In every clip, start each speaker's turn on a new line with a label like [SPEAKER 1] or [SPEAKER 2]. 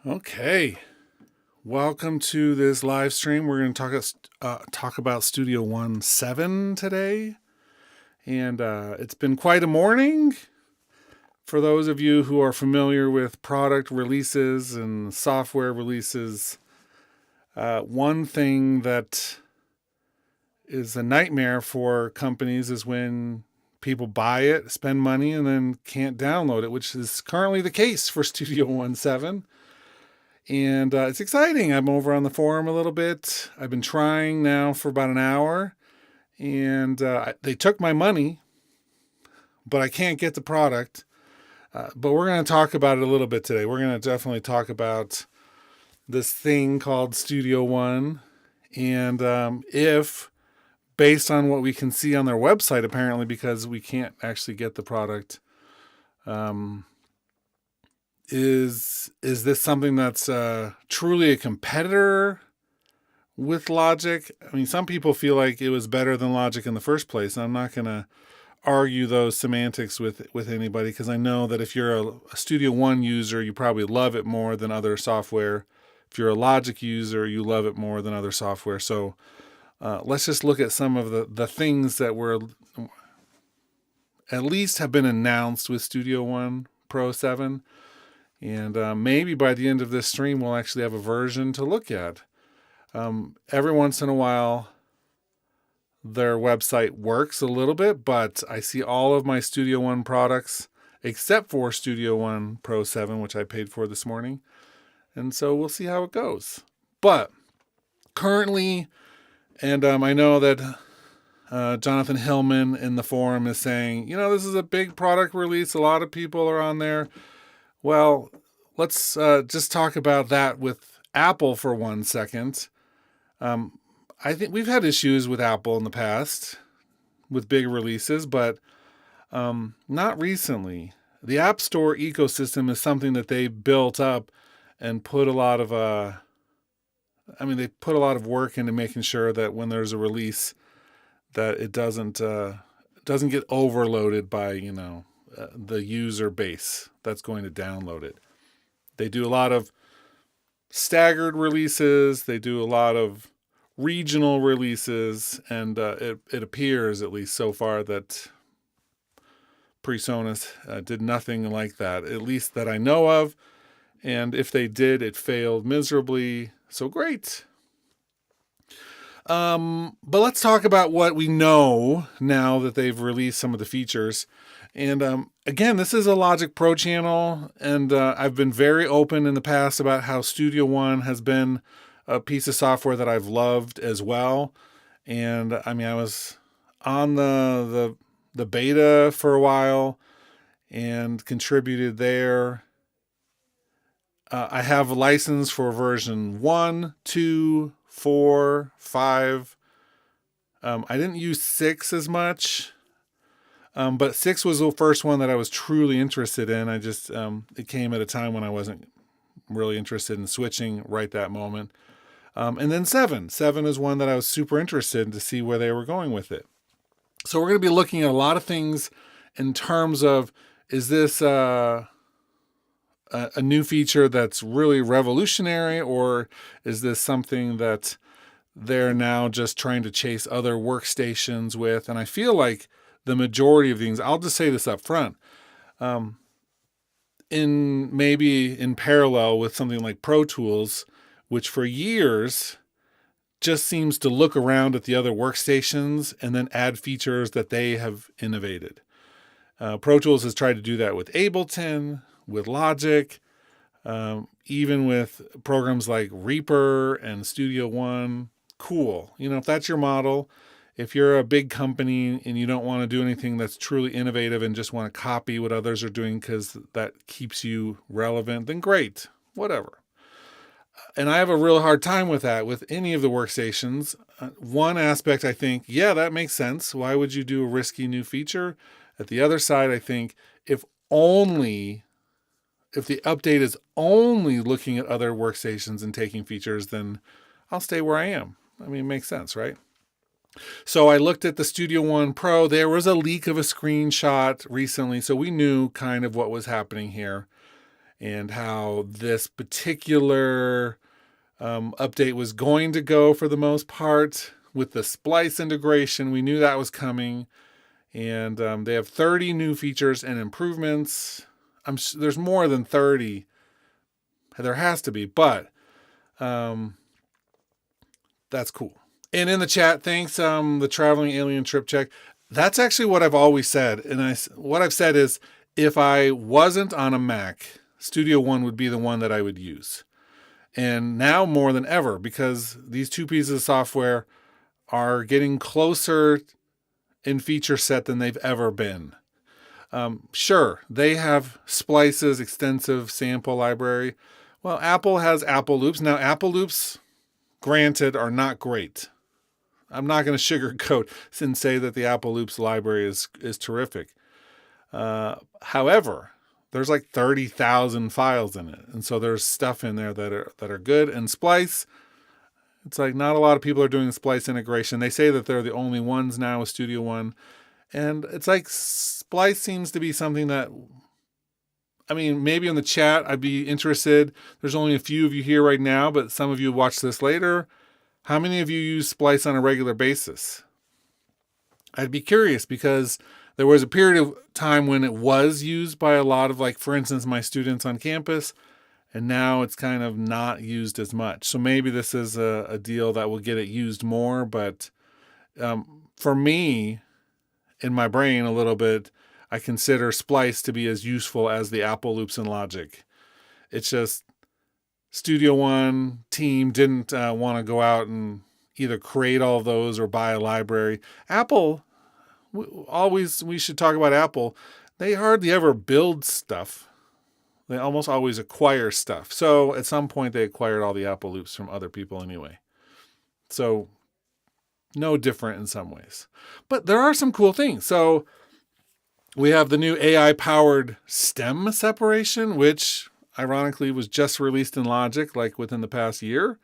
[SPEAKER 1] Okay, welcome to this live stream. We're going to talk about Studio One 7 today, and it's been quite a morning. For those of you who are familiar with product releases and software releases, one thing that is a nightmare for companies is when people buy it, spend money, and then can't download it, which is currently the case for Studio One 7. And it's exciting. I'm over on the forum a little bit. I've been trying now for about an hour, and they took my money, but I can't get the product. But we're going to talk about it a little bit today. We're going to definitely talk about this thing called Studio One, and if, based on what we can see on their website, apparently, because we can't actually get the product, is this something that's truly a competitor with Logic? I mean, some people feel like it was better than Logic in the first place. I'm not going to argue those semantics with anybody, because I know that if you're a Studio One user, you probably love it more than other software. If you're a Logic user, you love it more than other software. So let's just look at some of the things that were at least have been announced with Studio One Pro 7. And maybe by the end of this stream, we'll actually have a version to look at. Every once in a while, their website works a little bit, but I see all of my Studio One products, except for Studio One Pro 7, which I paid for this morning. And so we'll see how it goes. But currently, and I know that Jonathan Hillman in the forum is saying, this is a big product release. A lot of people are on there. Well, let's just talk about that with Apple for 1 second. I think we've had issues with Apple in the past with big releases, but not recently. The App Store ecosystem is something that they built up and put a lot of they put a lot of work into making sure that when there's a release, that it doesn't get overloaded by the user base that's going to download it. They do a lot of staggered releases. They do a lot of regional releases, and it appears, at least so far, that PreSonus did nothing like that, at least that I know of. And if they did, it failed miserably. So great. But let's talk about what we know now that they've released some of the features. And again, this is a Logic Pro channel, and I've been very open in the past about how Studio One has been a piece of software that I've loved as well. And I mean, I was on the beta for a while and contributed there. I have a license for version 1, 2, 4, 5. I didn't use 6 as much. But 6 was the first one that I was truly interested in. I just, it came at a time when I wasn't really interested in switching right that moment. And then 7. 7 is one that I was super interested in to see where they were going with it. So we're going to be looking at a lot of things in terms of, is this a new feature that's really revolutionary, or is this something that they're now just trying to chase other workstations with? And I feel like the majority of things, I'll just say this up front, in parallel with something like Pro Tools, which for years just seems to look around at the other workstations and then add features that they have innovated. Pro Tools has tried to do that with Ableton, with Logic, even with programs like Reaper and Studio One. Cool. If that's your model, if you're a big company and you don't want to do anything that's truly innovative and just want to copy what others are doing because that keeps you relevant, then great, whatever. And I have a real hard time with that with any of the workstations. One aspect, I think, yeah, that makes sense. Why would you do a risky new feature? At the other side, I think if the update is only looking at other workstations and taking features, then I'll stay where I am. I mean, it makes sense, right? So I looked at the Studio One Pro. There was a leak of a screenshot recently, so we knew kind of what was happening here. and how this particular update was going to go for the most part with the splice integration. We knew that was coming, and they have 30 new features and improvements. There's more than 30. There has to be, but that's cool. And in the chat, thanks, the traveling alien trip check. That's actually what I've always said. And what I've said is, if I wasn't on a Mac, Studio One would be the one that I would use. And now more than ever, because these two pieces of software are getting closer in feature set than they've ever been. Sure, they have splices, extensive sample library. Well, Apple has Apple Loops. Now, Apple Loops, granted, are not great. I'm not going to sugarcoat and say that the Apple Loops library is terrific. However, there's like 30,000 files in it, and so there's stuff in there that are good. And Splice, it's like not a lot of people are doing Splice integration. They say that they're the only ones now with Studio One, and it's like Splice seems to be something that, I mean, maybe in the chat I'd be interested. There's only a few of you here right now, but some of you watch this later. How many of you use Splice on a regular basis? I'd be curious, because there was a period of time when it was used by a lot of, like, for instance, my students on campus, and now it's kind of not used as much. So maybe this is a deal that will get it used more, but for me, in my brain a little bit, I consider Splice to be as useful as the Apple Loops and Logic. It's just Studio One team didn't want to go out and either create all of those or buy a library. Apple, we should talk about Apple. They hardly ever build stuff. They almost always acquire stuff. So at some point they acquired all the Apple Loops from other people anyway. So no different in some ways. But there are some cool things. So we have the new AI-powered stem separation, which ironically was just released in Logic, like within the past year.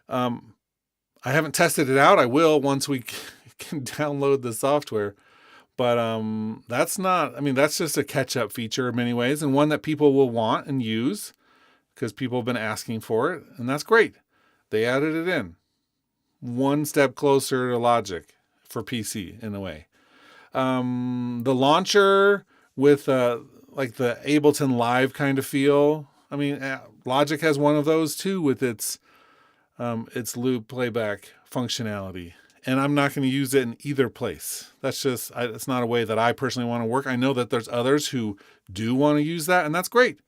[SPEAKER 1] I haven't tested it out. I will once we can download the software. But that's just a catch-up feature in many ways, and one that people will want and use because people have been asking for it, and that's great. They added it in. One step closer to Logic for PC in a way. The launcher with like the Ableton Live kind of feel. I mean, Logic has one of those too with its loop playback functionality. And I'm not going to use it in either place. It's not a way that I personally want to work. I know that there's others who do want to use that, and that's great.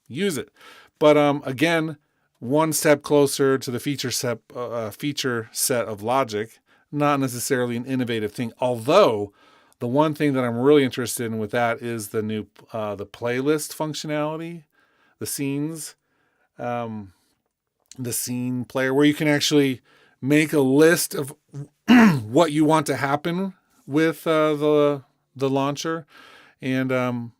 [SPEAKER 1] Use it. But again, one step closer to the feature set of Logic, not necessarily an innovative thing. Although the one thing that I'm really interested in with that is the new the playlist functionality, the scenes, the scene player, where you can actually make a list of what you want to happen with the launcher. And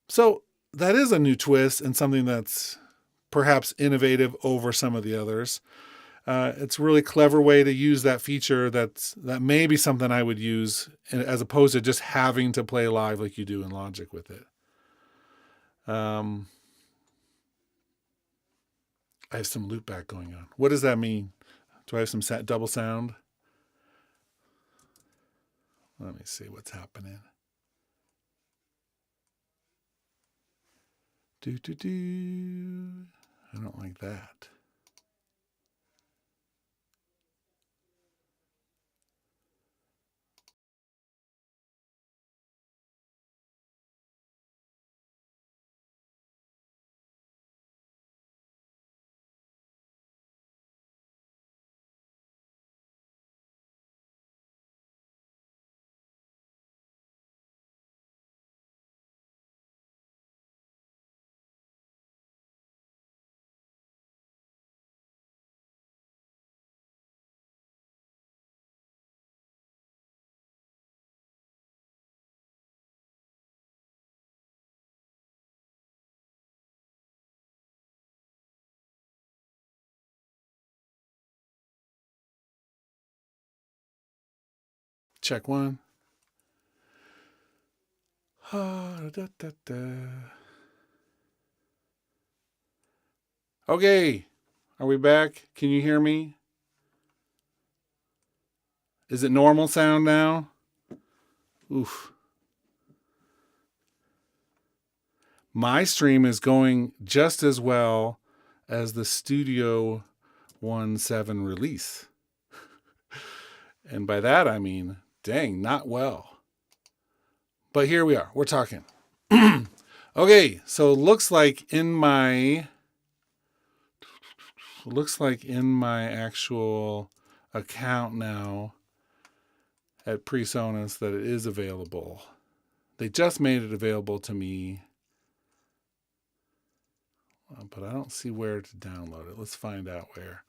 [SPEAKER 1] so that is a new twist and something that's perhaps innovative over some of the others. It's a really clever way to use that feature that may be something I would use, as opposed to just having to play live like you do in Logic with it. I have some loopback going on. What does that mean? Do I have some double sound? Let me see what's happening. I don't like that. Check one. Okay, are we back? Can you hear me? Is it normal sound now? Oof. My stream is going just as well as the Studio One 7 release. And by that I mean, dang, not well. But here we are. We're talking. Okay, so it looks like in my actual account now at PreSonus that it is available. They just made it available to me, but I don't see where to download it. Let's find out where.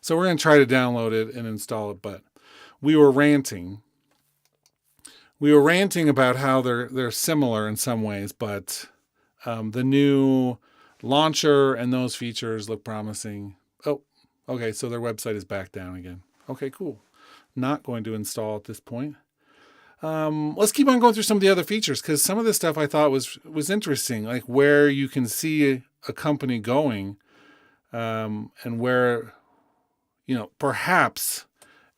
[SPEAKER 1] So we're going to try to download it and install it, but we were ranting. We were ranting about how they're similar in some ways, but the new launcher and those features look promising. Oh, okay, so their website is back down again. Okay, cool. Not going to install at this point. Let's keep on going through some of the other features, because some of this stuff I thought was interesting, like where you can see a company going, and where, perhaps,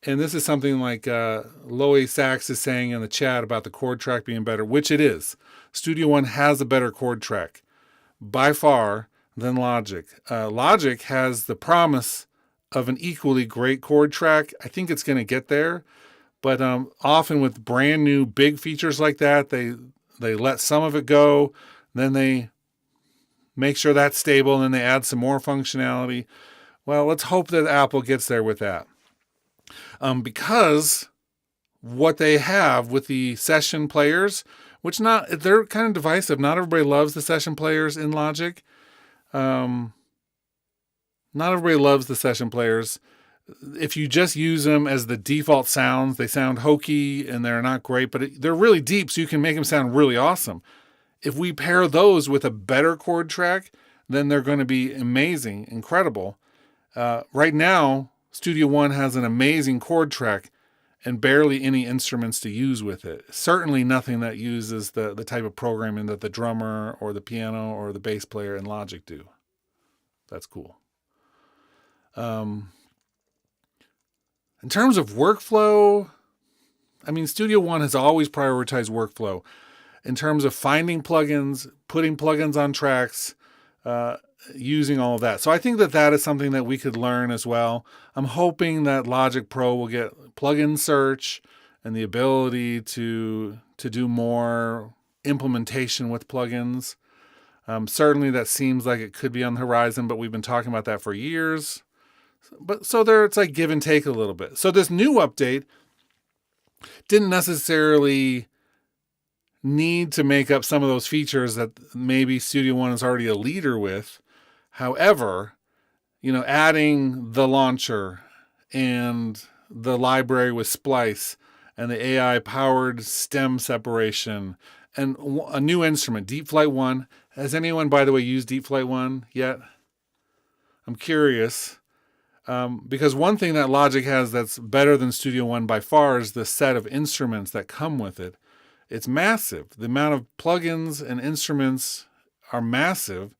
[SPEAKER 1] and this is something like Loey Sachs is saying in the chat about the chord track being better, which it is. Studio One has a better chord track by far than Logic. Logic has the promise of an equally great chord track. I think it's going to get there. But often with brand new big features like that, they let some of it go, then they make sure that's stable, and then they add some more functionality. Well, let's hope that Apple gets there with that. Because what they have with the session players, which they're kind of divisive. Not everybody loves the session players in Logic. Not everybody loves the session players. If you just use them as the default sounds, they sound hokey and they're not great, but they're really deep, so you can make them sound really awesome. If we pair those with a better chord track, then they're going to be amazing, incredible. Right now, Studio One has an amazing chord track and barely any instruments to use with it. Certainly nothing that uses the type of programming that the drummer or the piano or the bass player in Logic do. That's cool. In terms of workflow, Studio One has always prioritized workflow in terms of finding plugins, putting plugins on tracks, using all of that. So I think that is something that we could learn as well. I'm hoping that Logic Pro will get plugin search and the ability to do more implementation with plugins. Certainly that seems like it could be on the horizon, but we've been talking about that for years. But so it's like give and take a little bit. So this new update didn't necessarily need to make up some of those features that maybe Studio One is already a leader with. However, adding the launcher and the library with splice and the AI powered stem separation and a new instrument, Deep Flight 1. Has anyone, by the way, used Deep Flight 1 yet? I'm curious. Because one thing that Logic has that's better than Studio One by far is the set of instruments that come with it. It's massive. The amount of plugins and instruments are massive,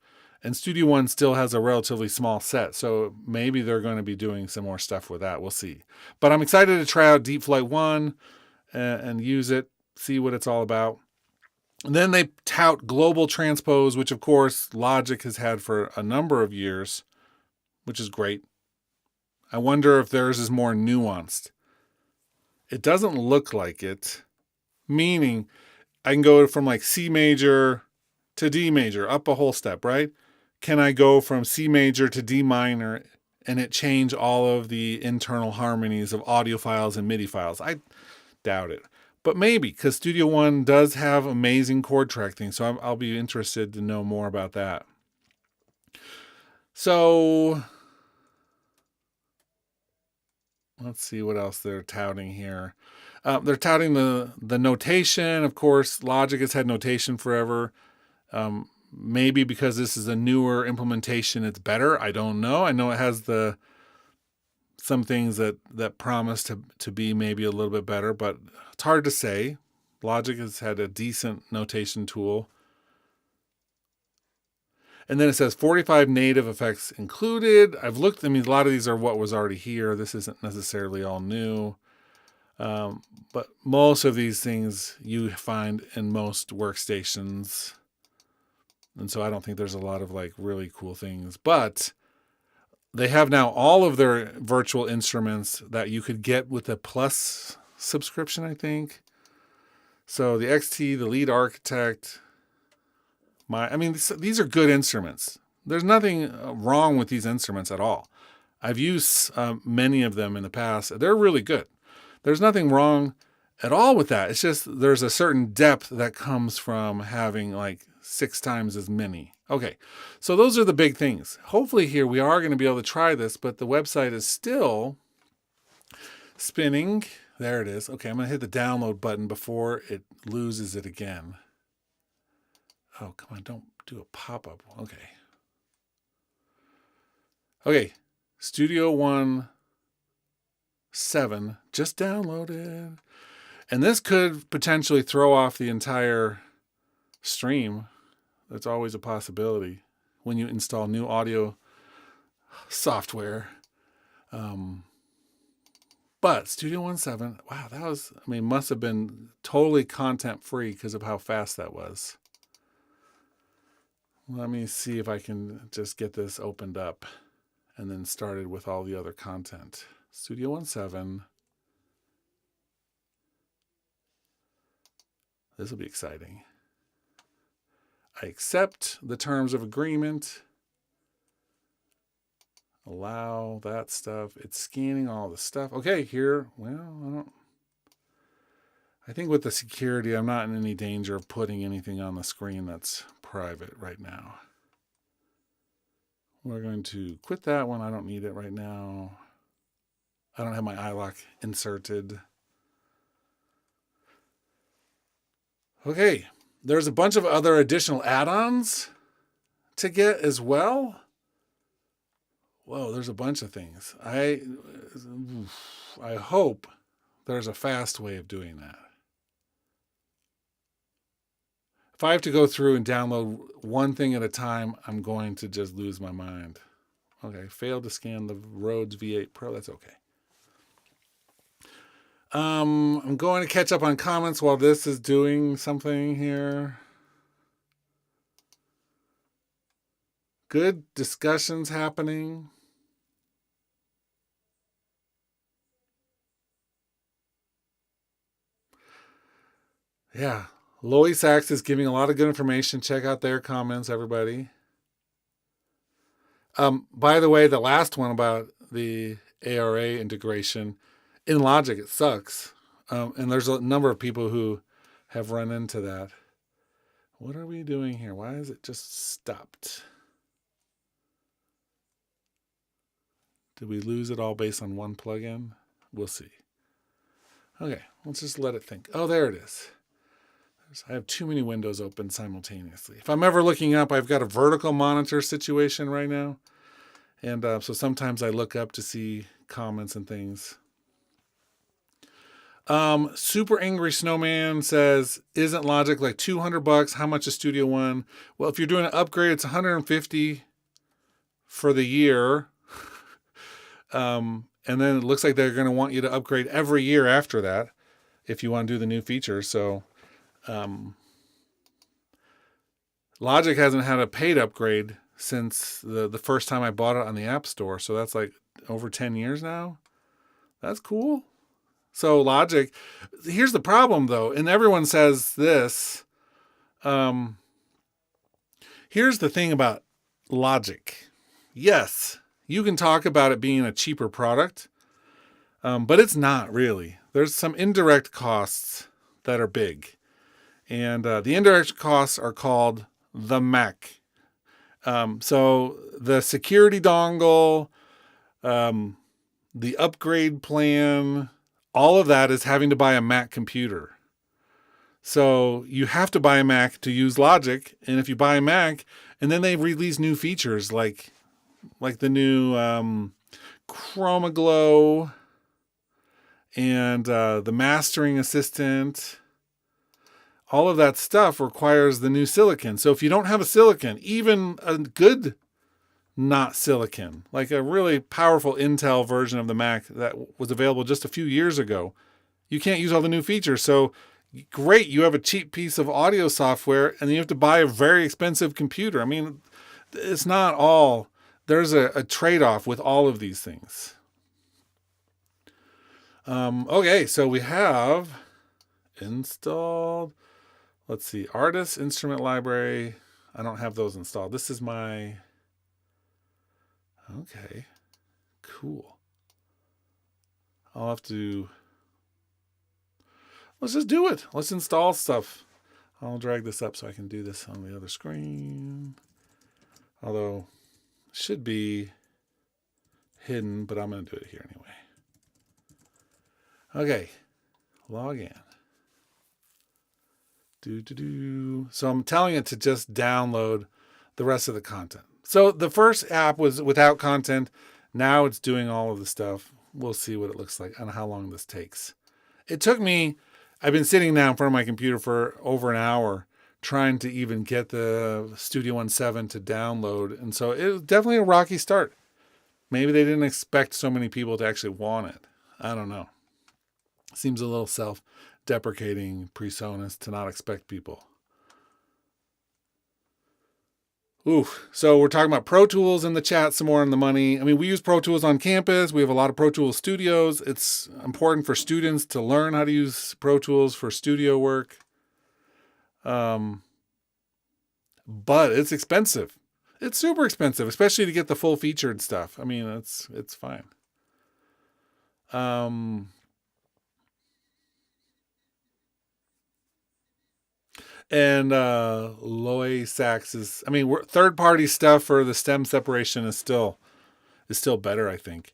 [SPEAKER 1] and Studio One still has a relatively small set. So maybe they're going to be doing some more stuff with that. We'll see. But I'm excited to try out Deep Flight 1 and use it, see what it's all about. And then they tout global transpose, which of course Logic has had for a number of years, which is great. I wonder if theirs is more nuanced. It doesn't look like it, meaning I can go from like C major to D major, up a whole step, right? Can I go from C major to D minor and it change all of the internal harmonies of audio files and MIDI files? I doubt it. But maybe, because Studio One does have amazing chord track things, so I'll be interested to know more about that. So let's see what else they're touting here. They're touting the notation. Of course, Logic has had notation forever. Maybe because this is a newer implementation, it's better. I don't know. I know it has some things that promise to be maybe a little bit better, but it's hard to say. Logic has had a decent notation tool. And then it says 45 native effects included. I've looked, I mean, a lot of these are what was already here. This isn't necessarily all new. But most of these things you find in most workstations. And so I don't think there's a lot of like really cool things. But they have now all of their virtual instruments that you could get with a Plus subscription, I think. So the XT, the Lead Architect, these are good instruments. There's nothing wrong with these instruments at all. I've used many of them in the past. They're really good. There's nothing wrong at all with that. It's just there's a certain depth that comes from having like 6 times as many. Okay, so those are the big things. Hopefully here we are going to be able to try this, but the website is still spinning. There it is. Okay, I'm going to hit the download button before it loses it again. Oh, come on, don't do a pop-up. Okay. Okay, Studio One 7 just downloaded. And this could potentially throw off the entire stream. That's always a possibility when you install new audio software. But Studio One 7, wow, that was, must have been totally content free because of how fast that was. Let me see if I can just get this opened up and then started with all the other content. Studio One 7. This will be exciting. I accept the terms of agreement. Allow that stuff. It's scanning all the stuff. Okay, here, well, I think with the security, I'm not in any danger of putting anything on the screen that's private right now. We're going to quit that one. I don't need it right now. I don't have my iLock inserted. Okay, there's a bunch of other additional add-ons to get as well. Whoa, there's a bunch of things. I hope there's a fast way of doing that. If I have to go through and download one thing at a time, I'm going to just lose my mind. Okay, failed to scan the Rhodes V8 Pro. That's okay. I'm going to catch up on comments while this is doing something here. Good discussions happening. Yeah, Lois Sachs is giving a lot of good information. Check out their comments, everybody. By the way, the last one about the ARA integration, in Logic, it sucks. And there's a number of people who have run into that. What are we doing here? Why is it just stopped? Did we lose it all based on one plugin? We'll see. Okay, let's just let it think. Oh, there it is. I have too many windows open simultaneously. If I'm ever looking up, I've got a vertical monitor situation right now. And so sometimes I look up to see comments and things. Super Angry Snowman says, isn't Logic like $200? How much is Studio One? Well, if you're doing an upgrade, it's $150 for the year. And then it looks like they're going to want you to upgrade every year after that if you want to do the new features. So Logic hasn't had a paid upgrade since the first time I bought it on the App Store. So that's like over 10 years now. That's cool. So Logic, here's the problem though, and everyone says this. Here's the thing about Logic. Yes, you can talk about it being a cheaper product, but it's not really. There's some indirect costs that are big. And the indirect costs are called the Mac. So the security dongle, the upgrade plan, all of that is having to buy a Mac computer. So you have to buy a Mac to use Logic. And if you buy a Mac, and then they release new features like the new Chroma Glow and the mastering assistant, all of that stuff requires the new silicon. So if you don't have a silicon, even a good not silicon, like a really powerful Intel version of the Mac that was available just a few years ago, you can't use all the new features. So great, you have a cheap piece of audio software and you have to buy a very expensive computer. I mean, it's not all, there's a trade-off with all of these things. Okay, so we have installed, let's see, Artist Instrument Library. I don't have those installed. This is my, okay, cool. I'll have to, let's just do it. Let's install stuff. I'll drag this up so I can do this on the other screen. Although, it should be hidden, but I'm going to do it here anyway. Okay, log in. So I'm telling it to just download the rest of the content. So the first app was without content. Now it's doing all of the stuff. We'll see what it looks like and how long this takes. It took me, I've been sitting now in front of my computer for over an hour trying to even get the Studio One 7 to download. And so it was definitely a rocky start. Maybe they didn't expect so many people to actually want it. I don't know. Seems a little self-deprecating, PreSonus, to not expect people. So we're talking about Pro Tools in the chat, some more on the money. I mean, we use Pro Tools on campus. We have a lot of Pro Tools studios. It's important for students to learn how to use Pro Tools for studio work. But it's expensive. It's super expensive, especially to get the full featured stuff. I mean, it's fine. And Loy Sachs is, I mean, third-party stuff for the stem separation is still better, I think.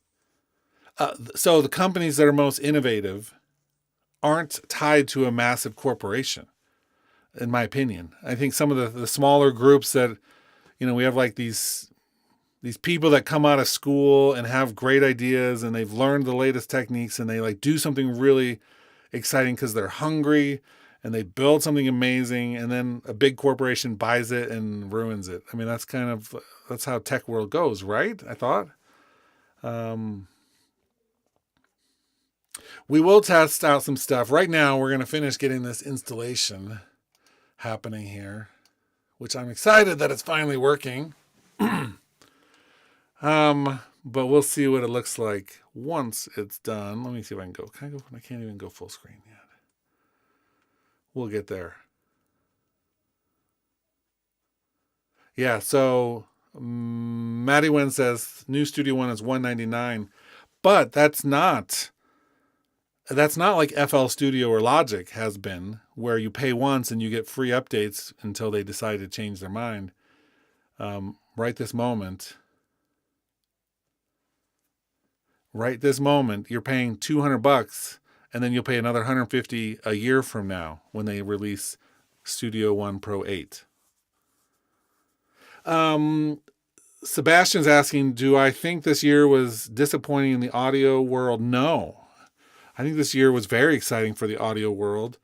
[SPEAKER 1] So the companies that are most innovative aren't tied to a massive corporation, in my opinion. I think some of the smaller groups that, we have like these people that come out of school and have great ideas and they've learned the latest techniques and they like do something really exciting because they're hungry. And they build something amazing, and then a big corporation buys it and ruins it. I mean, that's how tech world goes, right? I thought. We will test out some stuff. Right now, we're going to finish getting this installation happening here, which I'm excited that it's finally working. But we'll see what it looks like once it's done. Let me see if I can go. Can I go? I can't even go full screen yet. We'll get there. Yeah, so Maddie Wen says new Studio One is $199, but that's not like FL Studio or Logic has been, where you pay once and you get free updates until they decide to change their mind. Right this moment, you're paying $200. And then you'll pay another $150 a year from now when they release Studio One Pro 8. Sebastian's asking, do I think this year was disappointing in the audio world? No. I think this year was very exciting for the audio world,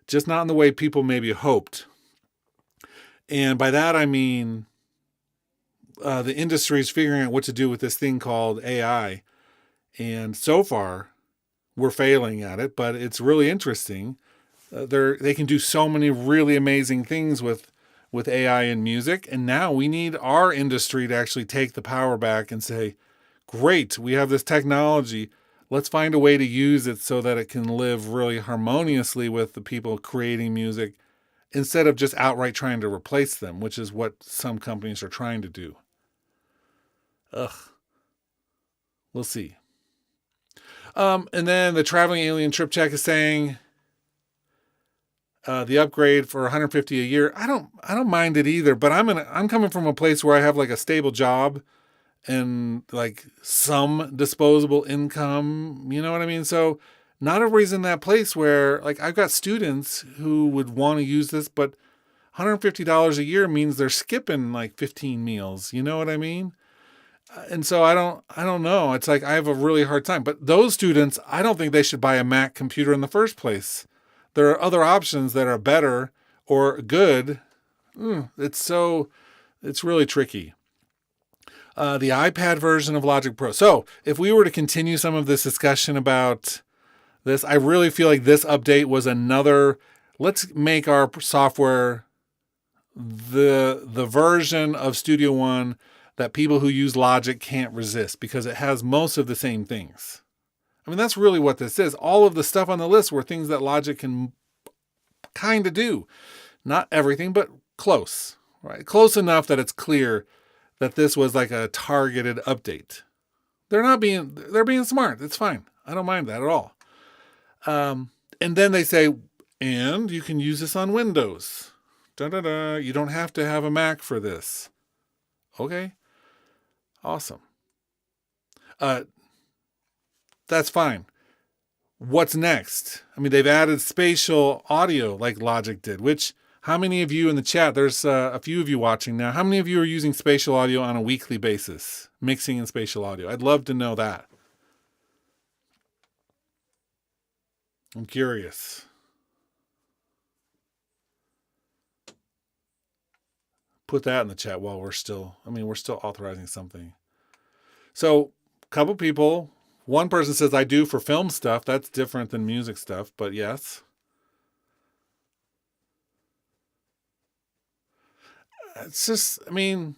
[SPEAKER 1] just not in the way people maybe hoped. And by that I mean the industry is figuring out what to do with this thing called AI. And so far, we're failing at it, but it's really interesting. They can do so many really amazing things with AI and music, and now we need our industry to actually take the power back and say, great, we have this technology. Let's find a way to use it so that it can live really harmoniously with the people creating music instead of just outright trying to replace them, which is what some companies are trying to do. We'll see. And then the Traveling Alien Trip Check is saying the upgrade for $150 a year. I don't mind it either, but I'm coming from a place where I have like a stable job and like some disposable income. You know what I mean? So not everybody's in that place where like I've got students who would want to use this, but $150 a year means they're skipping like 15 meals. You know what I mean? And so I don't know. It's like I have a really hard time. But those students, I don't think they should buy a Mac computer in the first place. There are other options that are better or good. It's really tricky. The iPad version of Logic Pro. So if we were to continue some of this discussion about this, I really feel like this update was another, let's make our software the version of Studio One that people who use Logic can't resist, because it has most of the same things. I mean, that's really what this is. All of the stuff on the list were things that Logic can kind of do. Not everything, but close, right? Close enough that it's clear that this was like a targeted update. They're being smart. It's fine. I don't mind that at all. And then they say, and you can use this on Windows. You don't have to have a Mac for this. Okay. Awesome. That's fine. What's next? I mean, they've added spatial audio like Logic did, which, how many of you in the chat, there's a few of you watching now, how many of you are using spatial audio on a weekly basis, mixing in spatial audio? I'd love to know that. I'm curious. Put that in the chat while we're still authorizing something. So, a couple people, one person says, I do for film stuff. That's different than music stuff, but yes. It's just, I mean,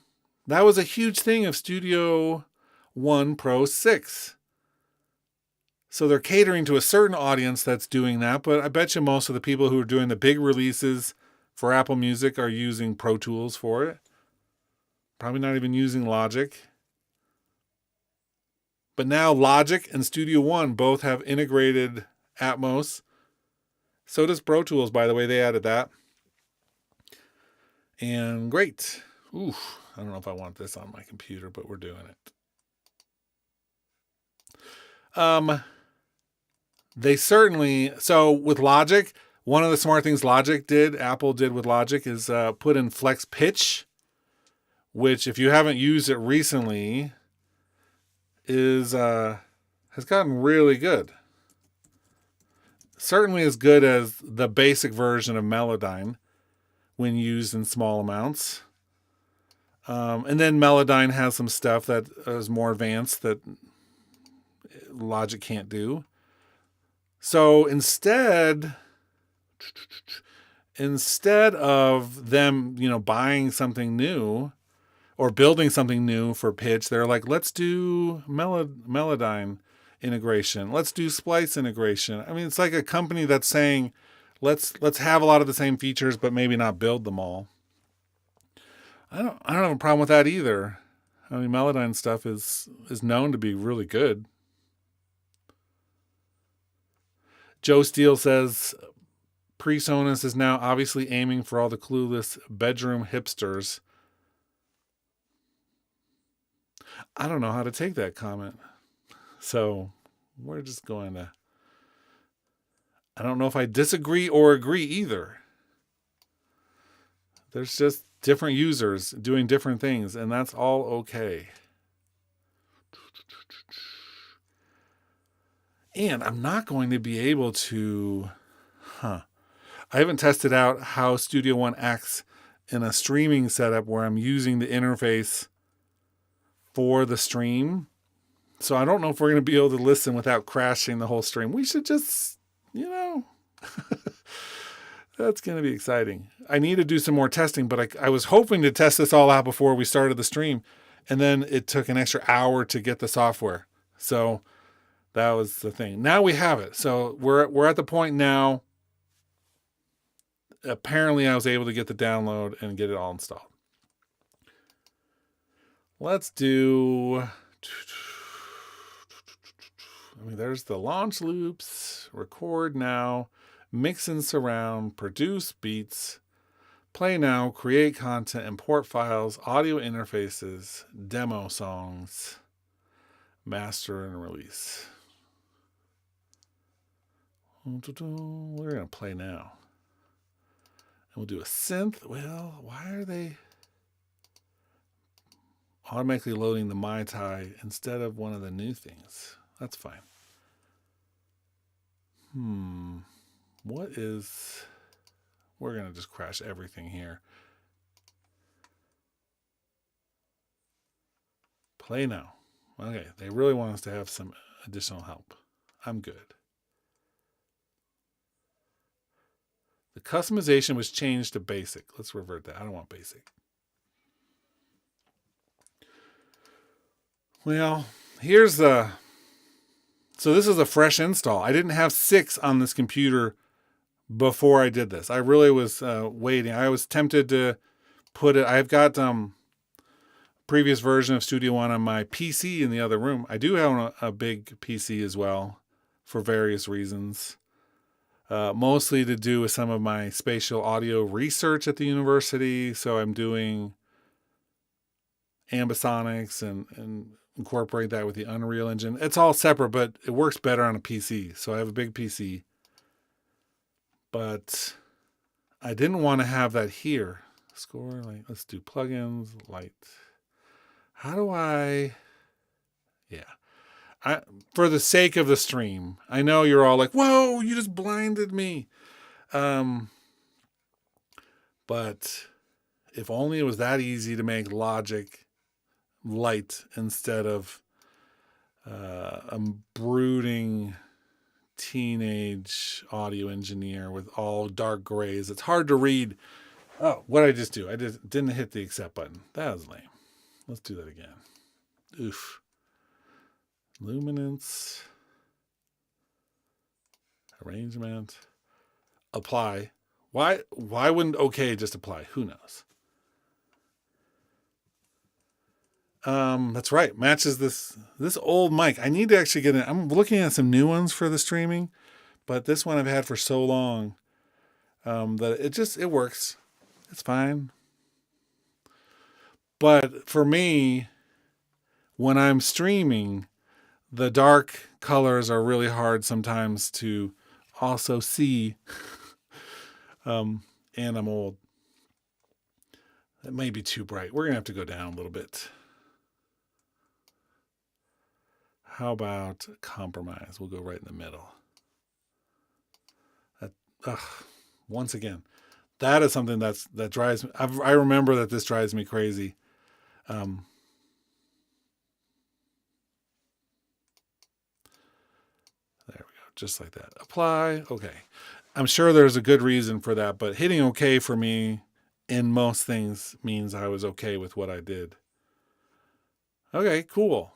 [SPEAKER 1] that was a huge thing of Studio One Pro 6. So they're catering to a certain audience that's doing that, but I bet you most of the people who are doing the big releases for Apple Music are using Pro Tools for it. Probably not even using Logic. But now Logic and Studio One both have integrated Atmos. So does Pro Tools, by the way. They added that. And great. Ooh, I don't know if I want this on my computer, but we're doing it. They certainly, so with Logic, one of the smart things Apple did with Logic is put in flex pitch, which if you haven't used it recently, has gotten really good. Certainly as good as the basic version of Melodyne when used in small amounts. And then Melodyne has some stuff that is more advanced that Logic can't do. So instead of them, buying something new or building something new for pitch, they're like, let's do Melodyne integration. Let's do Splice integration. I mean, it's like a company that's saying, let's have a lot of the same features, but maybe not build them all. I don't have a problem with that either. I mean, Melodyne stuff is known to be really good. Joe Steele says, PreSonus is now obviously aiming for all the clueless bedroom hipsters. I don't know how to take that comment. So we're just going to... I don't know if I disagree or agree either. There's just different users doing different things, and that's all okay. And I'm not going to be able to... I haven't tested out how Studio One acts in a streaming setup where I'm using the interface for the stream. So I don't know if we're going to be able to listen without crashing the whole stream. We should just, that's going to be exciting. I need to do some more testing, but I was hoping to test this all out before we started the stream. And then it took an extra hour to get the software. So that was the thing. Now we have it. So we're at the point now. Apparently I was able to get the download and get it all installed. Let's do... there's the launch loops, record now, mix and surround, produce beats, play now, create content, import files, audio interfaces, demo songs, master and release. We're going to play now. And we'll do a synth. Well, why are they automatically loading the Mai Tai instead of one of the new things? That's fine. What We're going to just crash everything here. Play now. Okay, they really want us to have some additional help. I'm good. The customization was changed to basic. Let's revert that. I don't want basic. Well, here's the... So this is a fresh install. I didn't have 6 on this computer before I did this. I really was waiting. I was tempted to put it... I've got previous version of Studio One on my PC in the other room. I do have a big PC as well for various reasons. Mostly to do with some of my spatial audio research at the university. So I'm doing ambisonics and incorporate that with the Unreal Engine. It's all separate, but it works better on a PC. So I have a big PC. But I didn't want to have that here. Score, like, let's do plugins, light. How do I... Yeah. For the sake of the stream, I know you're all like, whoa, you just blinded me. But if only it was that easy to make Logic light instead of a brooding teenage audio engineer with all dark grays. It's hard to read. Oh, what did I just do? I just didn't hit the accept button. That was lame. Let's do that again. Oof. Luminance. Arrangement. Apply. Why wouldn't okay just apply? Who knows? That's right. Matches this old mic. I need to actually get it. I'm looking at some new ones for the streaming, but this one I've had for so long that it works. It's fine. But for me, when I'm streaming, the dark colors are really hard sometimes to also see. And I'm old. That may be too bright. We're going to have to go down a little bit. How about compromise? We'll go right in the middle. Once again, that is something that drives me. I remember that this drives me crazy. There we go. Just like that. Apply. Okay. I'm sure there's a good reason for that, but hitting okay for me in most things means I was okay with what I did. Okay, cool.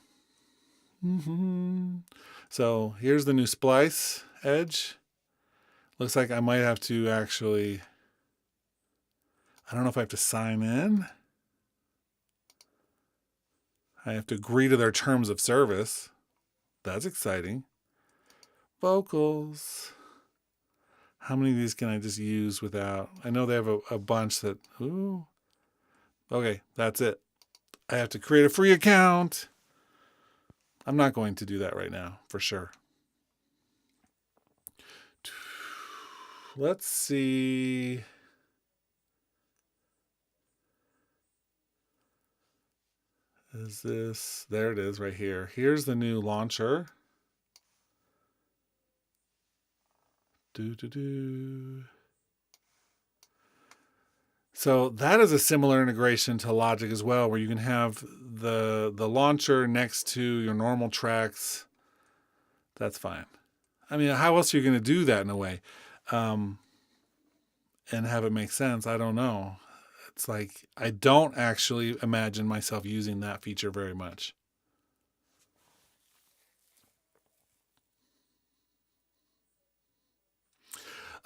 [SPEAKER 1] So here's the new splice edge. Looks like I might have to actually, I don't know if I have to sign in. I have to agree to their terms of service. That's exciting. Vocals. How many of these can I just use without? I know they have a bunch that, ooh. Okay, that's it. I have to create a free account. I'm not going to do that right now, for sure. Let's see. Is this, there it is right here. Here's the new launcher. So that is a similar integration to Logic as well, where you can have the launcher next to your normal tracks. That's fine. I mean, how else are you going to do that in a way? And have it make sense? I don't know. It's like, I don't actually imagine myself using that feature very much.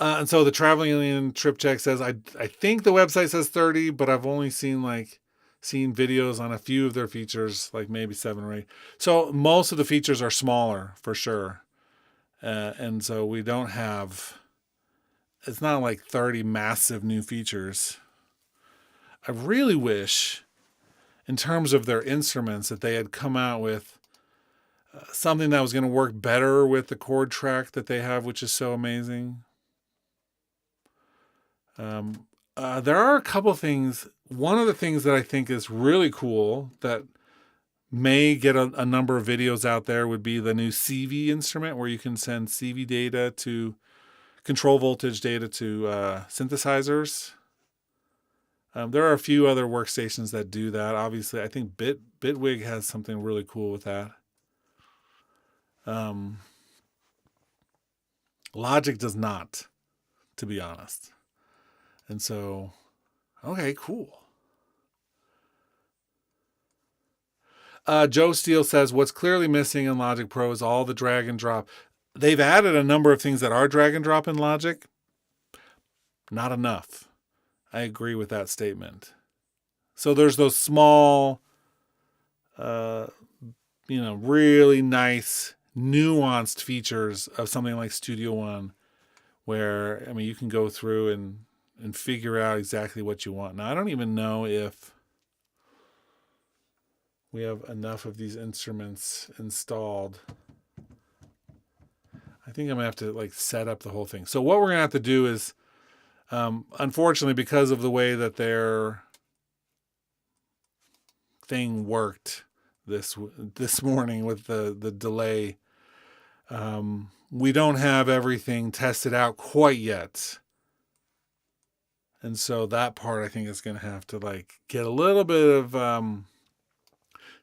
[SPEAKER 1] And so the traveling alien trip check says, I think the website says 30, but I've only seen videos on a few of their features, like maybe 7 or 8. So most of the features are smaller for sure. And so we don't have, it's not like 30 massive new features. I really wish, in terms of their instruments, that they had come out with something that was going to work better with the chord track that they have, which is so amazing. There are a couple things. One of the things that I think is really cool that may get a number of videos out there would be the new CV instrument, where you can send CV data to control voltage data to synthesizers. There are a few other workstations that do that. Obviously, I think Bitwig has something really cool with that. Logic does not, to be honest. And so, okay, cool. Joe Steele says, what's clearly missing in Logic Pro is all the drag and drop. They've added a number of things that are drag and drop in Logic. Not enough. I agree with that statement. So there's those small, really nice, nuanced features of something like Studio One where, you can go through and figure out exactly what you want. Now, I don't even know if we have enough of these instruments installed. I think I'm going to have to set up the whole thing. So what we're going to have to do is, unfortunately, because of the way that their thing worked this morning with the delay, we don't have everything tested out quite yet. And so that part, I think, is going to have to get a little bit of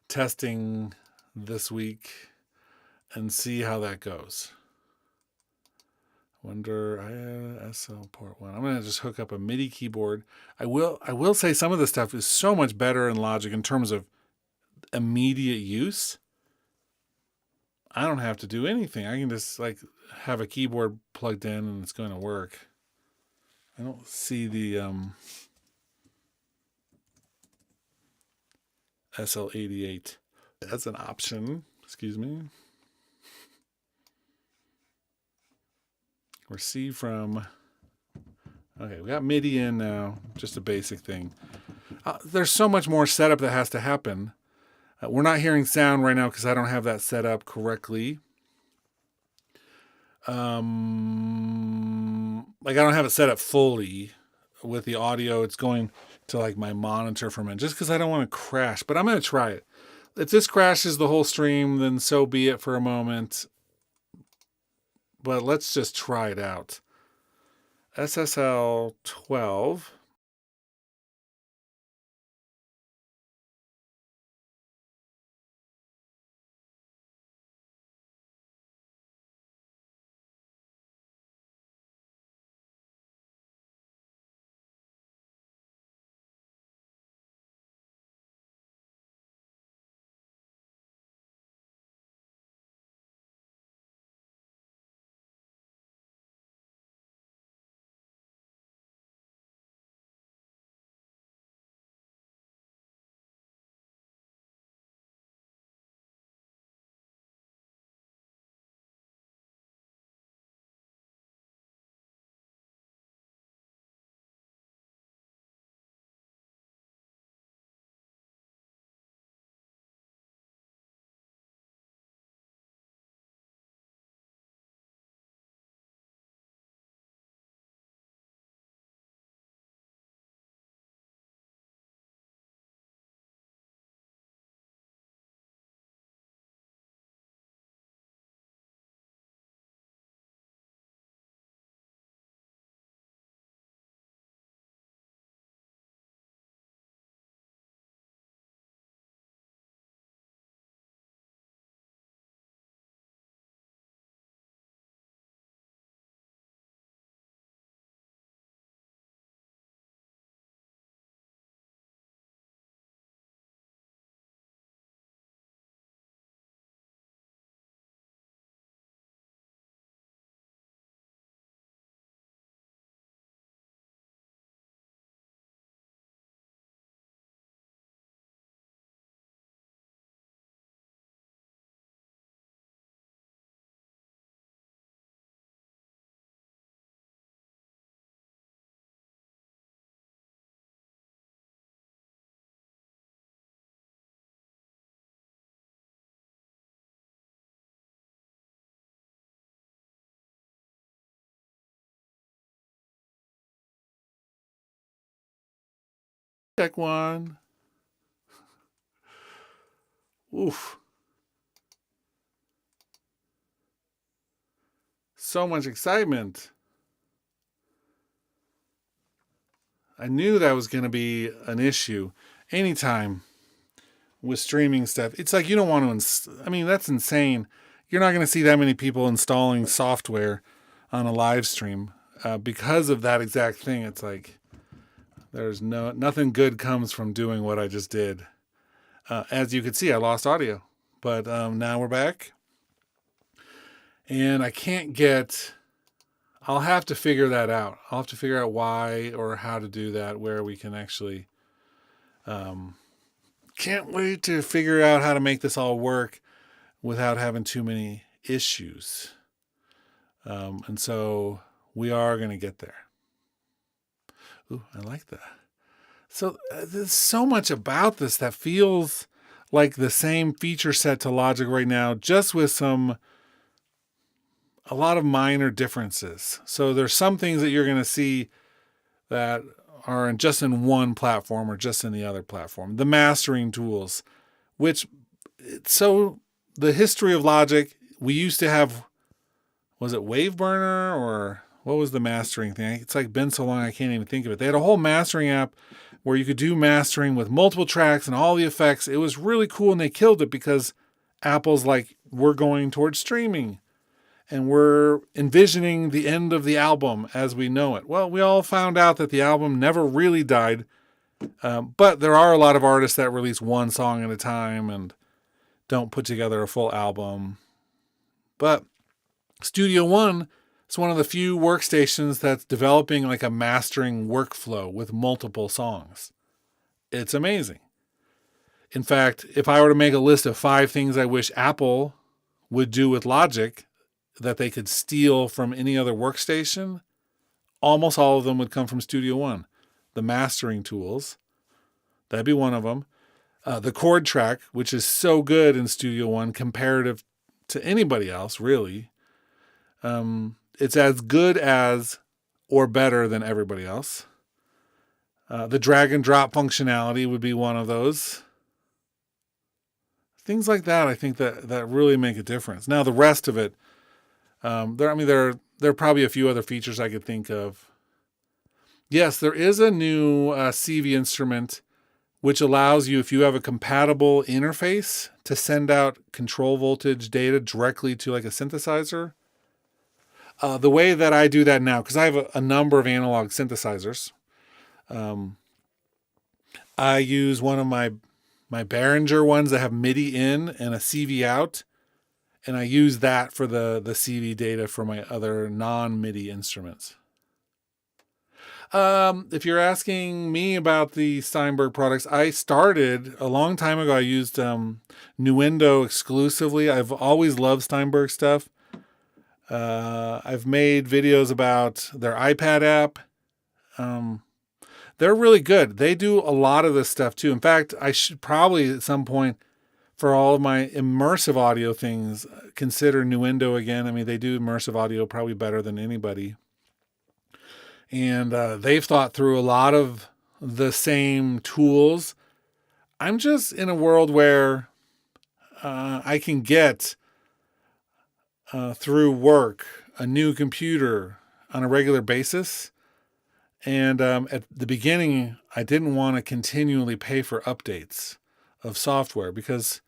[SPEAKER 1] testing this week and see how that goes. Wonder SL port 1. I'm going to just hook up a MIDI keyboard. I will say some of the stuff is so much better in Logic in terms of immediate use. I don't have to do anything. I can just have a keyboard plugged in and it's going to work. I don't see the SL88 as an option. Excuse me. Receive from. Okay, we got MIDI in now. Just a basic thing. There's so much more setup that has to happen. We're not hearing sound right now because I don't have that set up correctly. I don't have it set up fully with the audio. It's going to my monitor for a minute just because I don't want to crash. But I'm going to try it. If this crashes the whole stream, then so be it for a moment. But let's just try it out. SSL 12. Check one. Oof. So much excitement. I knew that was going to be an issue anytime with streaming stuff. It's like you don't want to, I mean, that's insane. You're not going to see that many people installing software on a live stream because of that exact thing. It's like there's nothing good comes from doing what I just did. As you could see, I lost audio, but now we're back. And I can't get, I'll have to figure that out. I'll have to figure out why or how to do that, where we can actually, can't wait to figure out how to make this all work without having too many issues. And so we are going to get there. Ooh, I like that. So there's so much about this that feels like the same feature set to Logic right now, just with a lot of minor differences. So there's some things that you're going to see that are just in one platform or just in the other platform. The mastering tools, which, so the history of Logic, we used to have, was it Waveburner or what was the mastering thing? It's like been so long I can't even think of it. They had a whole mastering app where you could do mastering with multiple tracks and all the effects. It was really cool, and they killed it because Apple's like, we're going towards streaming and we're envisioning the end of the album as we know it. Well, we all found out that the album never really died, but there are a lot of artists that release one song at a time and don't put together a full album. But Studio One is one of the few workstations that's developing like a mastering workflow with multiple songs. It's amazing. In fact, if I were to make a list of 5 things I wish Apple would do with Logic that they could steal from any other workstation, almost all of them would come from Studio One. The mastering tools, that'd be one of them. The chord track, which is so good in Studio One comparative to anybody else, really. It's as good as or better than everybody else. The drag and drop functionality would be one of those. Things like that, I think that really make a difference. Now, the rest of it, there are probably a few other features I could think of. Yes, there is a new CV instrument which allows you, if you have a compatible interface, to send out control voltage data directly to like a synthesizer. The way that I do that now, because I have a number of analog synthesizers, I use one of my Behringer ones that have MIDI in and a CV out, and I use that for the CV data for my other non-MIDI instruments. If you're asking me about the Steinberg products, I started a long time ago. I used Nuendo exclusively. I've always loved Steinberg stuff. I've made videos about their iPad app. They're really good. They do a lot of this stuff too. In fact, I should probably at some point, for all of my immersive audio things, consider Nuendo again. I mean, they do immersive audio probably better than anybody. And they've thought through a lot of the same tools. I'm just in a world where I can get, through work, a new computer on a regular basis. And at the beginning, I didn't want to continually pay for updates of software because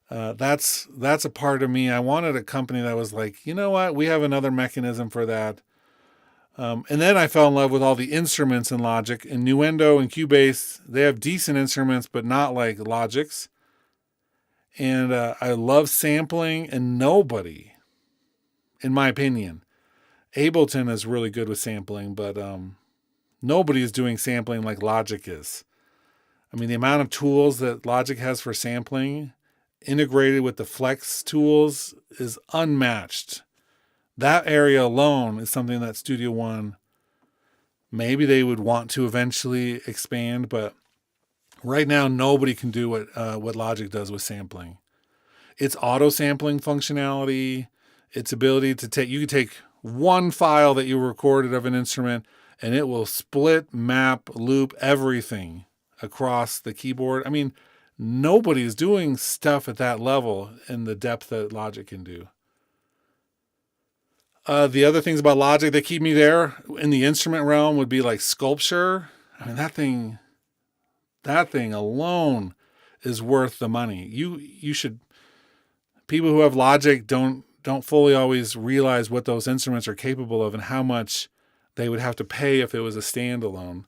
[SPEAKER 1] that's a part of me. I wanted a company that was like, you know what, we have another mechanism for that. And then I fell in love with all the instruments in Logic. And Nuendo and Cubase, they have decent instruments, but not like Logic's. And I love sampling, and nobody, in my opinion, Ableton is really good with sampling, but nobody is doing sampling like Logic is. I mean, the amount of tools that Logic has for sampling integrated with the Flex tools is unmatched. That area alone is something that Studio One, maybe they would want to eventually expand, but right now nobody can do what Logic does with sampling. Its auto sampling functionality, its ability to you can take one file that you recorded of an instrument and it will split, map, loop everything across the keyboard. I mean, nobody is doing stuff at that level in the depth that Logic can do. The other things about Logic that keep me there in the instrument realm would be like sculpture. I mean, that thing alone is worth the money. You should, people who have Logic don't fully always realize what those instruments are capable of and how much they would have to pay if it was a standalone.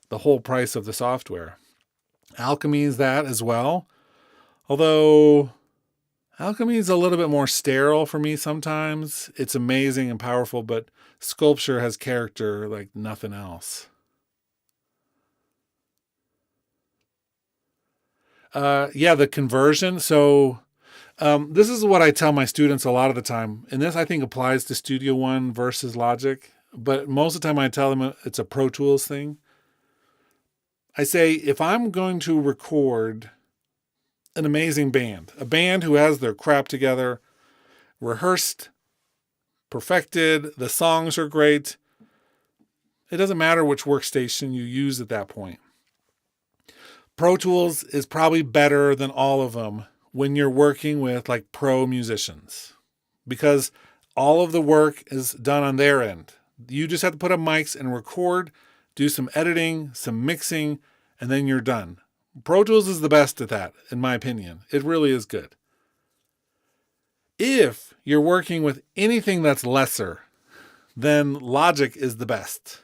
[SPEAKER 1] The whole price of the software. Alchemy is that as well. Although Alchemy is a little bit more sterile for me sometimes. It's amazing and powerful, but Sculpture has character like nothing else. Yeah, the conversion. So this is what I tell my students a lot of the time. And this I think applies to Studio One versus Logic. But most of the time I tell them it's a Pro Tools thing. I say, if I'm going to record an amazing band, a band who has their crap together, rehearsed, perfected, the songs are great, it doesn't matter which workstation you use at that point. Pro Tools is probably better than all of them when you're working with like pro musicians, because all of the work is done on their end. You just have to put up mics and record, do some editing, some mixing, and then you're done. Pro Tools is the best at that, in my opinion. It really is good. If you're working with anything that's lesser, then Logic is the best,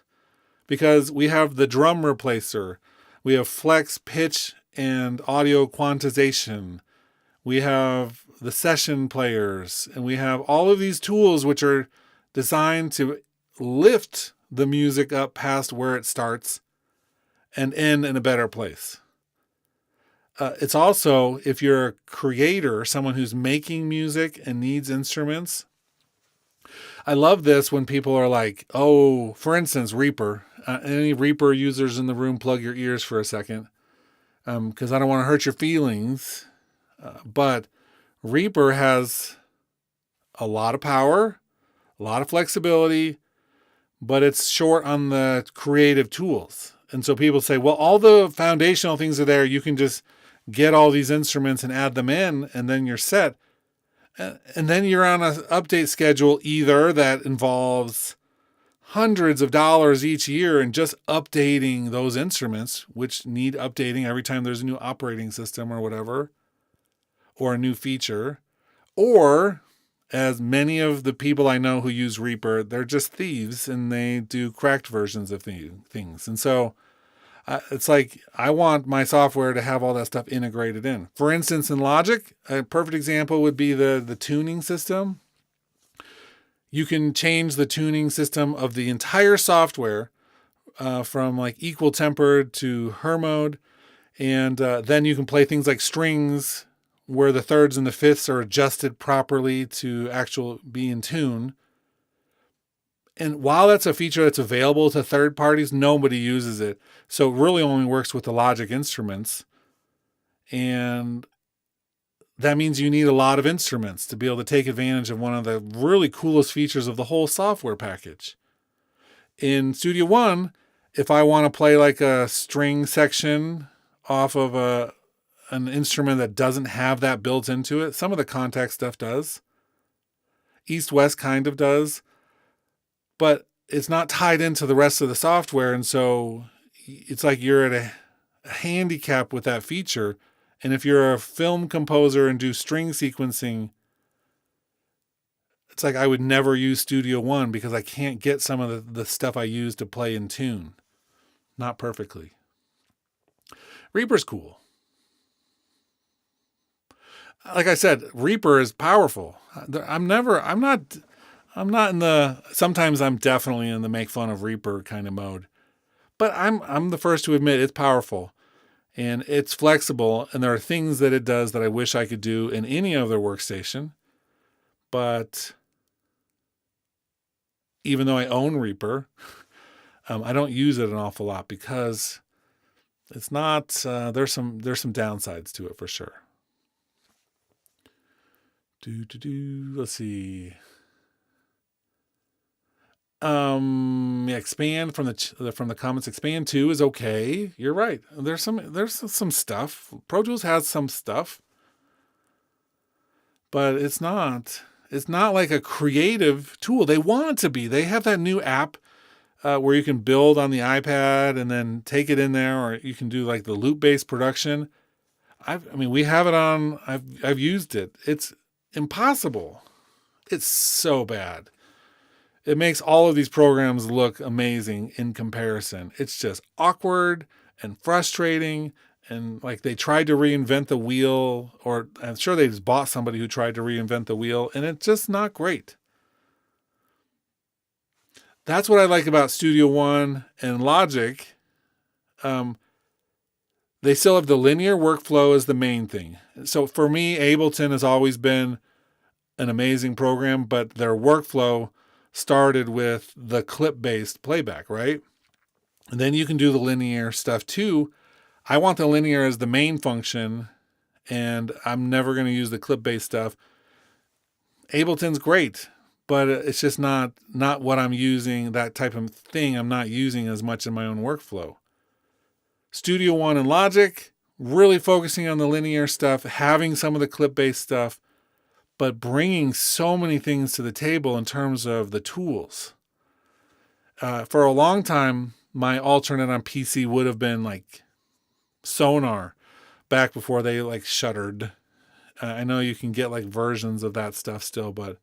[SPEAKER 1] because we have the drum replacer, we have flex, pitch, and audio quantization, we have the session players, and we have all of these tools which are designed to lift the music up past where it starts and end in a better place. It's also, if you're a creator, someone who's making music and needs instruments. I love this when people are like, oh, for instance, Reaper. Any Reaper users in the room, plug your ears for a second, because I don't want to hurt your feelings. But Reaper has a lot of power, a lot of flexibility, but it's short on the creative tools. And so people say, well, all the foundational things are there. You can just get all these instruments and add them in, and then you're set. And then you're on an update schedule either that involves hundreds of dollars each year in just updating those instruments, which need updating every time there's a new operating system or whatever, or a new feature. Or, as many of the people I know who use Reaper, they're just thieves and they do cracked versions of things. And so it's like, I want my software to have all that stuff integrated in. For instance, in Logic, a perfect example would be the tuning system. You can change the tuning system of the entire software from like equal tempered to her mode. And then you can play things like strings where the thirds and the fifths are adjusted properly to actually be in tune. And while that's a feature that's available to third parties, nobody uses it. So it really only works with the Logic instruments. And that means you need a lot of instruments to be able to take advantage of one of the really coolest features of the whole software package. In Studio One, if I want to play like a string section off of an instrument that doesn't have that built into it, some of the contact stuff does. East-West kind of does. But it's not tied into the rest of the software, and so it's like you're at a handicap with that feature. And if you're a film composer and do string sequencing, it's like I would never use Studio One because I can't get some of the stuff I use to play in tune. Not perfectly. Reaper's cool. Like I said, Reaper is powerful. Sometimes I'm definitely in the make fun of Reaper kind of mode, but I'm the first to admit it's powerful and it's flexible. And there are things that it does that I wish I could do in any other workstation. But even though I own Reaper, I don't use it an awful lot because it's not, there's some downsides to it for sure. Let's see. Expand from the comments. Expand 2 is okay. You're right. There's some stuff. Pro Tools has some stuff, but it's not like a creative tool. They want it to be. They have that new app, where you can build on the iPad and then take it in there, or you can do like the loop-based production. I mean, we have it on. I've used it. It's impossible. It's so bad. It makes all of these programs look amazing in comparison. It's just awkward and frustrating. And like they tried to reinvent the wheel, or I'm sure they just bought somebody who tried to reinvent the wheel, and it's just not great. That's what I like about Studio One and Logic. They still have the linear workflow as the main thing. So for me, Ableton has always been an amazing program, but their workflow started with the clip-based playback, right? And then you can do the linear stuff too. I want the linear as the main function, and I'm never going to use the clip-based stuff. Ableton's great, but it's just not what I'm using. That type of thing I'm not using as much in my own workflow. Studio One and Logic, really focusing on the linear stuff, having some of the clip-based stuff, but bringing so many things to the table in terms of the tools. For a long time, my alternate on PC would have been like Sonar, back before they like shuttered. I know you can get like versions of that stuff still, but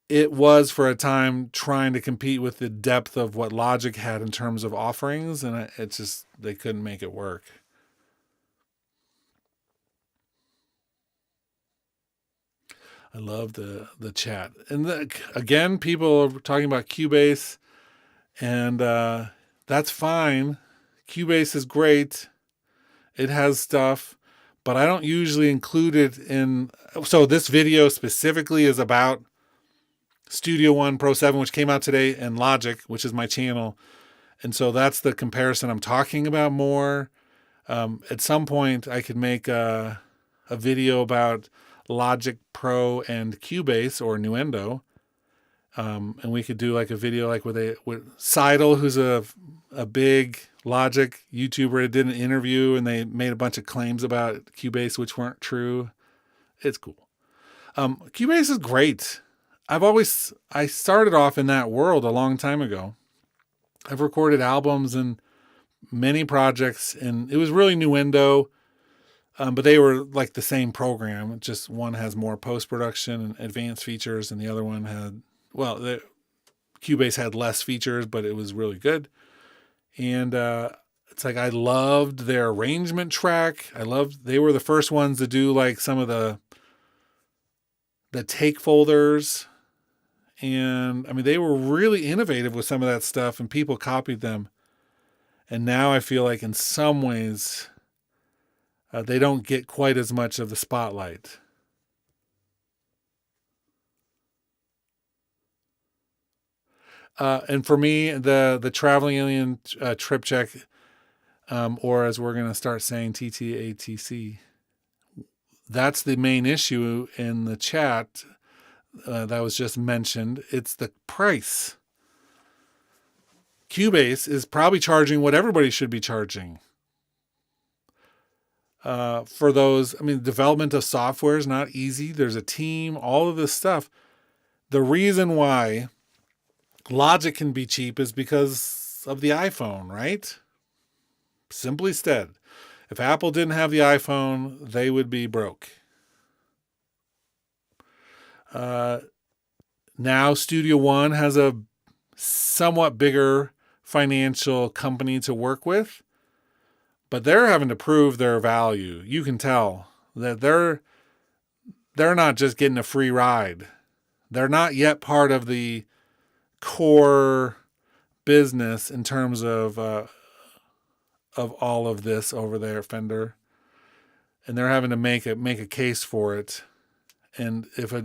[SPEAKER 1] it was for a time trying to compete with the depth of what Logic had in terms of offerings, and it just, they couldn't make it work. I love the chat. And again, people are talking about Cubase, and that's fine. Cubase is great. It has stuff, but I don't usually include it in. So this video specifically is about Studio One Pro 7, which came out today, and Logic, which is my channel. And so that's the comparison I'm talking about more. At some point, I could make a video about Logic Pro and Cubase or Nuendo. And we could do like a video like with Seidel, who's a big Logic YouTuber, did an interview and they made a bunch of claims about Cubase which weren't true. It's cool. Cubase is great. I started off in that world a long time ago. I've recorded albums and many projects, and it was really Nuendo, but they were like the same program. Just one has more post-production and advanced features, and the other one had, Cubase had less features, but it was really good. And it's like I loved their arrangement track. They were the first ones to do like some of the take folders. And I mean, they were really innovative with some of that stuff, and people copied them. And now I feel like in some ways, they don't get quite as much of the spotlight. And for me, the Traveling Alien Trip Check, or as we're going to start saying, TTATC, that's the main issue in the chat that was just mentioned. It's the price. Cubase is probably charging what everybody should be charging. For those, I mean, development of software is not easy. There's a team, all of this stuff. The reason why Logic can be cheap is because of the iPhone, right? Simply said, if Apple didn't have the iPhone, they would be broke. Now Studio One has a somewhat bigger financial company to work with, but they're having to prove their value. You can tell that they're not just getting a free ride. They're not yet part of the core business in terms of all of this over there, Fender, and they're having to make a case for it. And if a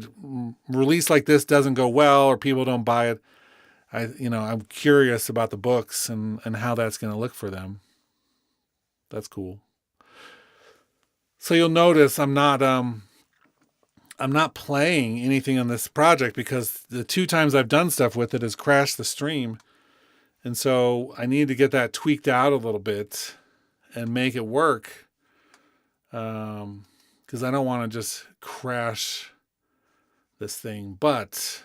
[SPEAKER 1] release like this doesn't go well or people don't buy it, I'm curious about the books and how that's going to look for them. That's cool. So you'll notice I'm not playing anything on this project because the 2 times I've done stuff with it has crashed the stream. And so I need to get that tweaked out a little bit and make it work. Because I don't want to just crash this thing. But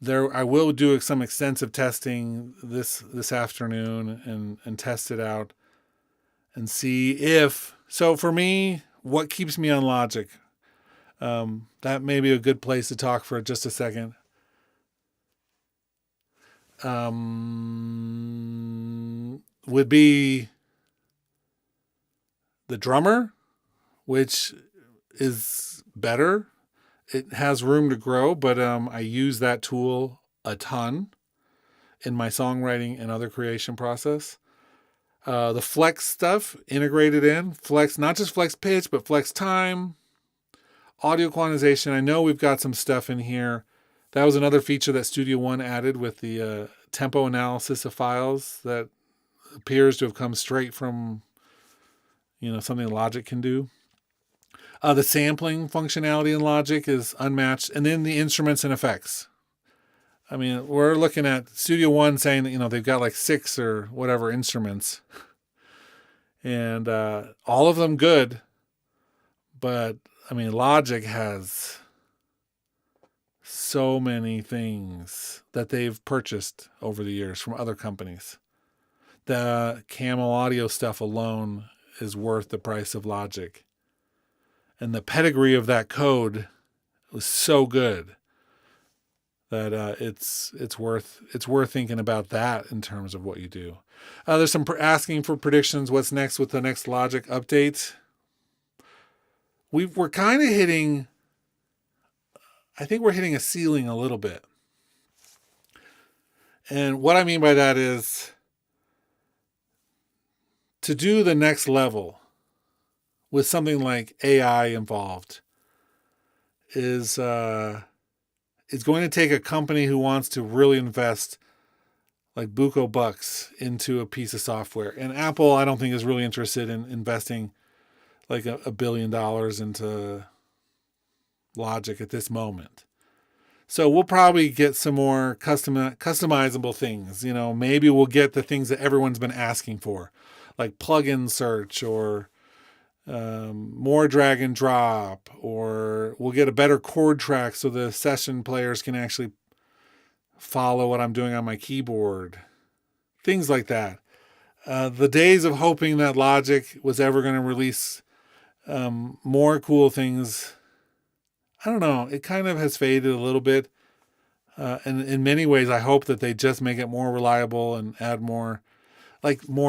[SPEAKER 1] I will do some extensive testing this afternoon and test it out and see if. So for me, what keeps me on Logic? That may be a good place to talk for just a second. Would be the drummer, which is better. It has room to grow, but I use that tool a ton in my songwriting and other creation process. The flex stuff integrated in, flex, not just flex pitch, but flex time, audio quantization. I know we've got some stuff in here. That was another feature that Studio One added with the tempo analysis of files that appears to have come straight from, something Logic can do. The sampling functionality in Logic is unmatched. And then the instruments and effects. I mean, we're looking at Studio One saying that, they've got like 6 or whatever instruments. And all of them good. But, Logic has so many things that they've purchased over the years from other companies. The Camel Audio stuff alone is worth the price of Logic. And the pedigree of that code was so good that it's worth thinking about that in terms of what you do. There's some asking for predictions. What's next with the next Logic update? We're kind of hitting. I think we're hitting a ceiling a little bit. And what I mean by that is to do the next level with something like AI involved is going to take a company who wants to really invest like buco bucks into a piece of software. And Apple, I don't think, is really interested in investing like $1 billion into Logic at this moment. So we'll probably get some more customizable things. Maybe we'll get the things that everyone's been asking for, like plugin search or more drag and drop, or we'll get a better chord track so the session players can actually follow what I'm doing on my keyboard. Things like that. The days of hoping that Logic was ever going to release more cool things, I don't know. It kind of has faded a little bit. And in many ways, I hope that they just make it more reliable and add more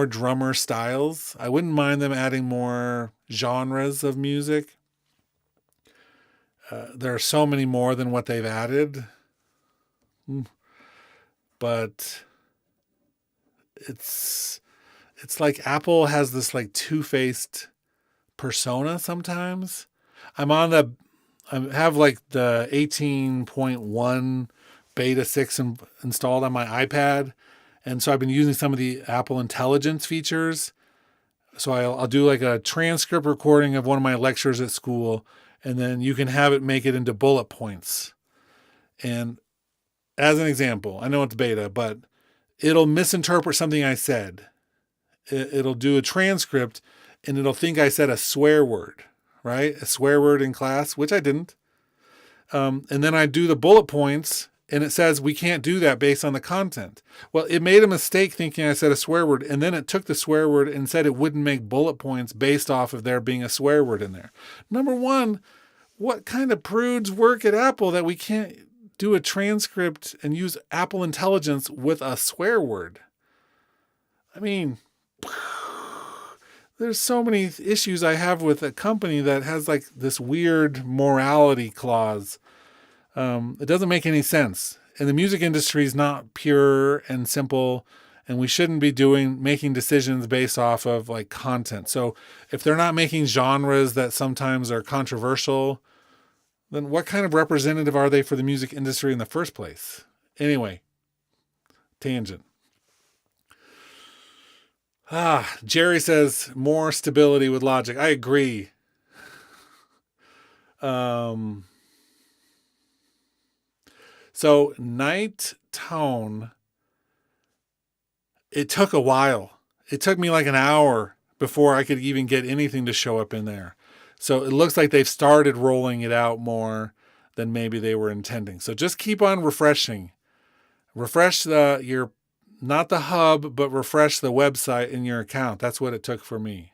[SPEAKER 1] drummer styles. I wouldn't mind them adding more genres of music. There are so many more than what they've added. But it's like Apple has this like two-faced persona sometimes. I have like the 18.1 beta 6 installed on my iPad. And so I've been using some of the Apple Intelligence features. So I'll do like a transcript recording of one of my lectures at school, and then you can have it make it into bullet points. And as an example, I know it's beta, but it'll misinterpret something I said. It'll do a transcript, and it'll think I said a swear word, right? A swear word in class, which I didn't. And then I do the bullet points, and it says we can't do that based on the content. Well, it made a mistake thinking I said a swear word, and then it took the swear word and said it wouldn't make bullet points based off of there being a swear word in there. Number one, what kind of prudes work at Apple that we can't do a transcript and use Apple Intelligence with a swear word? I mean, there's so many issues I have with a company that has like this weird morality clause. It doesn't make any sense. And the music industry is not pure and simple, and we shouldn't be making decisions based off of like content. So if they're not making genres that sometimes are controversial, then what kind of representative are they for the music industry in the first place? Anyway, tangent. Jerry says more stability with Logic. I agree. So Night Tone, it took a while. It took me like an hour before I could even get anything to show up in there. So it looks like they've started rolling it out more than maybe they were intending. So just keep on refreshing. refresh not the hub, but refresh the website in your account. That's what it took for me.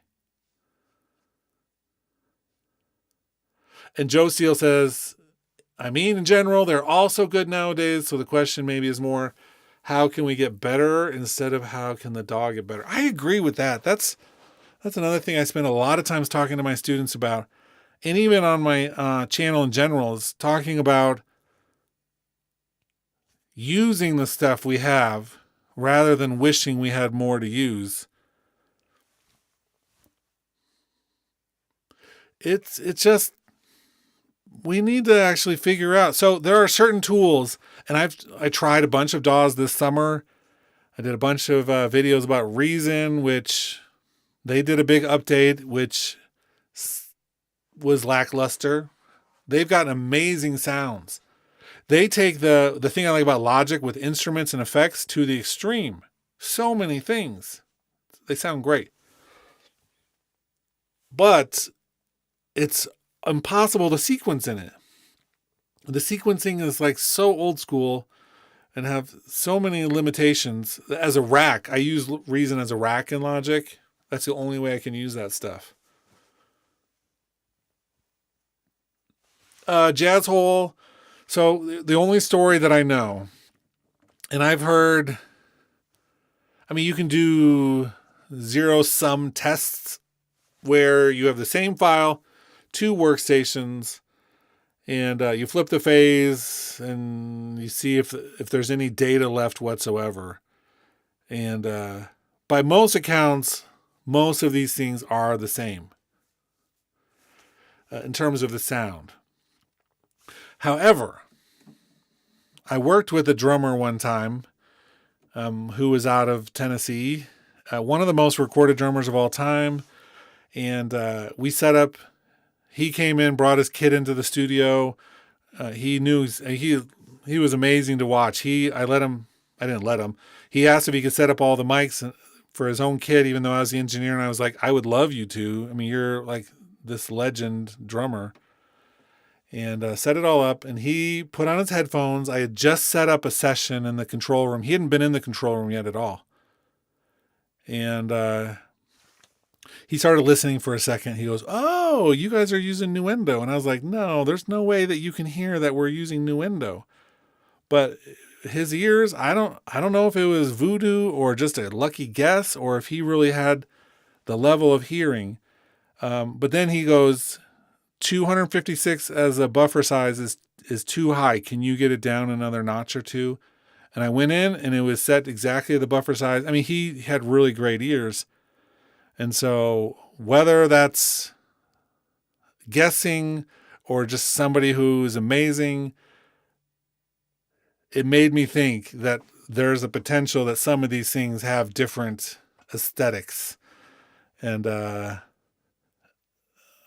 [SPEAKER 1] And Joe Steele says, in general, they're all so good nowadays. So the question maybe is more, how can we get better instead of how can the dog get better? I agree with that. That's another thing I spend a lot of times talking to my students about. And even on my channel in general, is talking about using the stuff we have rather than wishing we had more to use. It's just, we need to actually figure out. So there are certain tools, and I tried a bunch of DAWs this summer. I did a bunch of videos about Reason, which they did a big update, which was lackluster. They've got amazing sounds. They take the thing I like about Logic with instruments and effects to the extreme. So many things. They sound great. But it's impossible to sequence in it. The sequencing is like so old school and have so many limitations. As a rack, I use Reason as a rack in Logic. That's the only way I can use that stuff. Jazz Hole. So the only story that I know, and I've heard, you can do zero-sum tests where you have the same file, 2 workstations, and you flip the phase and you see if there's any data left whatsoever. And by most accounts, most of these things are the same in terms of the sound. However, I worked with a drummer one time who was out of Tennessee, one of the most recorded drummers of all time. And we set up, he came in, brought his kid into the studio. He was amazing to watch. I didn't let him. He asked if he could set up all the mics for his own kid, even though I was the engineer. And I was like, I would love you to. You're like this legend drummer. And set it all up. And he put on his headphones. I had just set up a session in the control room. He hadn't been in the control room yet at all. And he started listening for a second. He goes, "Oh, you guys are using Nuendo." And I was like, "No, there's no way that you can hear that we're using Nuendo." But his ears, I don't know if it was voodoo or just a lucky guess or if he really had the level of hearing. But then he goes, 256 as a buffer size is too high. Can you get it down another notch or two? And I went in and it was set exactly the buffer size. He had really great ears. And so whether that's guessing or just somebody who's amazing, it made me think that there's a potential that some of these things have different aesthetics. And I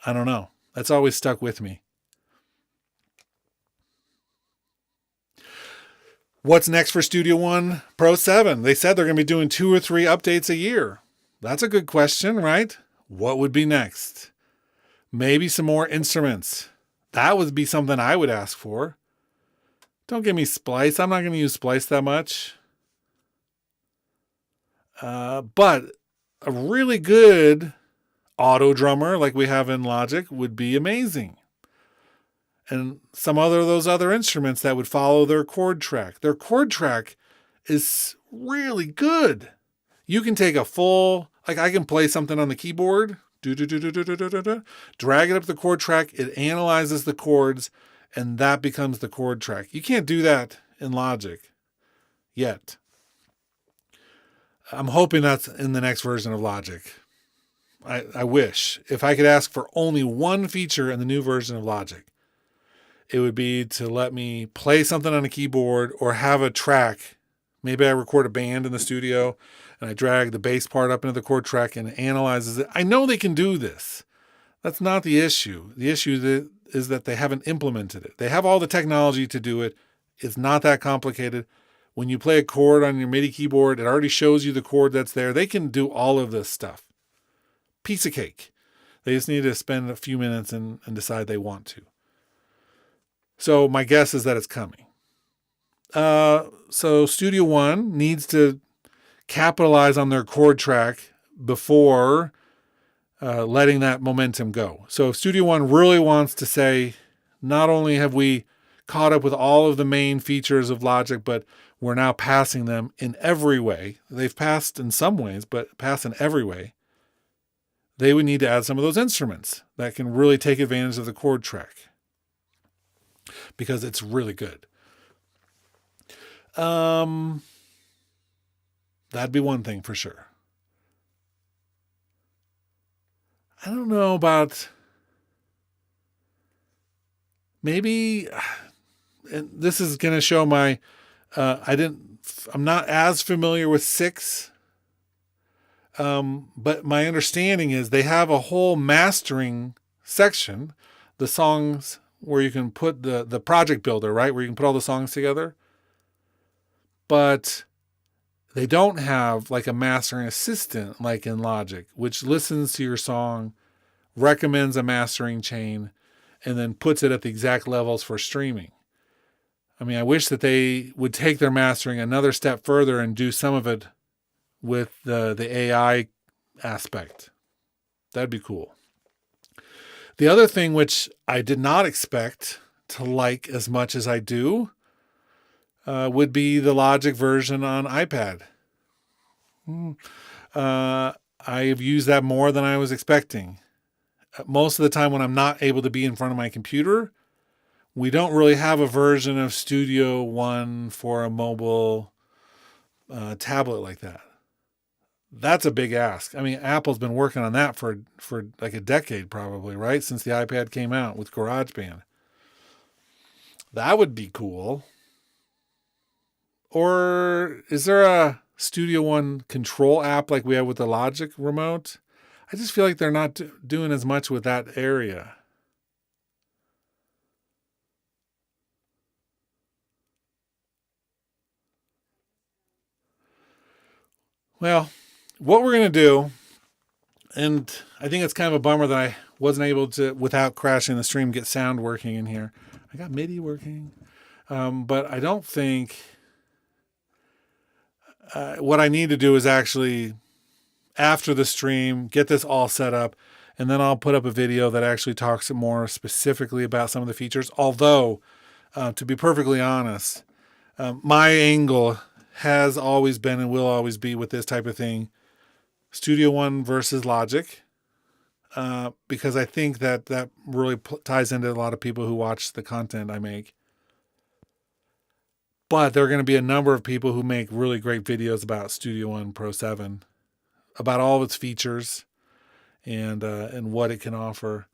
[SPEAKER 1] don't know. That's always stuck with me. What's next for Studio One Pro 7? They said they're going to be doing 2 or 3 updates a year. That's a good question, right? What would be next? Maybe some more instruments. That would be something I would ask for. Don't give me Splice. I'm not going to use Splice that much. But a really good auto drummer like we have in Logic would be amazing. And some those other instruments that would follow their chord track. Their chord track is really good. You can take a full, I can play something on the keyboard, drag it up the chord track, it analyzes the chords, and that becomes the chord track. You can't do that in Logic yet. I'm hoping that's in the next version of Logic. I wish. If I could ask for only one feature in the new version of Logic, it would be to let me play something on a keyboard or have a track. Maybe I record a band in the studio and I drag the bass part up into the chord track and it analyzes it. I know they can do this. That's not the issue. The issue is that they haven't implemented it. They have all the technology to do it. It's not that complicated. When you play a chord on your MIDI keyboard, it already shows you the chord that's there. They can do all of this stuff. Piece of cake. They just need to spend a few minutes and decide they want to. So my guess is that it's coming. So Studio One needs to capitalize on their chord track before letting that momentum go. So if Studio One really wants to say, not only have we caught up with all of the main features of Logic, but we're now passing them in every way. They've passed in some ways, but passed in every way. They would need to add some of those instruments that can really take advantage of the chord track because it's really good. That'd be one thing for sure. I don't know about maybe, and this is going to show my, I'm not as familiar with 6. But my understanding is they have a whole mastering section, the songs where you can put the project builder, right? Where you can put all the songs together. But they don't have like a mastering assistant like in Logic, which listens to your song, recommends a mastering chain, and then puts it at the exact levels for streaming. I mean, I wish that they would take their mastering another step further and do some of it with the AI aspect. That'd be cool. The other thing which I did not expect to like as much as I do would be the Logic version on iPad. I have used that more than I was expecting. Most of the time when I'm not able to be in front of my computer, we don't really have a version of Studio One for a mobile tablet like that. That's a big ask. I mean, Apple's been working on that for like a decade probably, right? Since the iPad came out with GarageBand. That would be cool. Or is there a Studio One control app like we have with the Logic remote? I just feel like they're not doing as much with that area. Well, what we're going to do, and I think it's kind of a bummer that I wasn't able to, without crashing the stream, get sound working in here. I got MIDI working, but I don't think what I need to do is actually, after the stream, get this all set up, and then I'll put up a video that actually talks more specifically about some of the features. Although, to be perfectly honest, my angle has always been and will always be with this type of thing, Studio One versus Logic, because I think that really ties into a lot of people who watch the content I make. But there are going to be a number of people who make really great videos about Studio One Pro 7, about all of its features and what it can offer.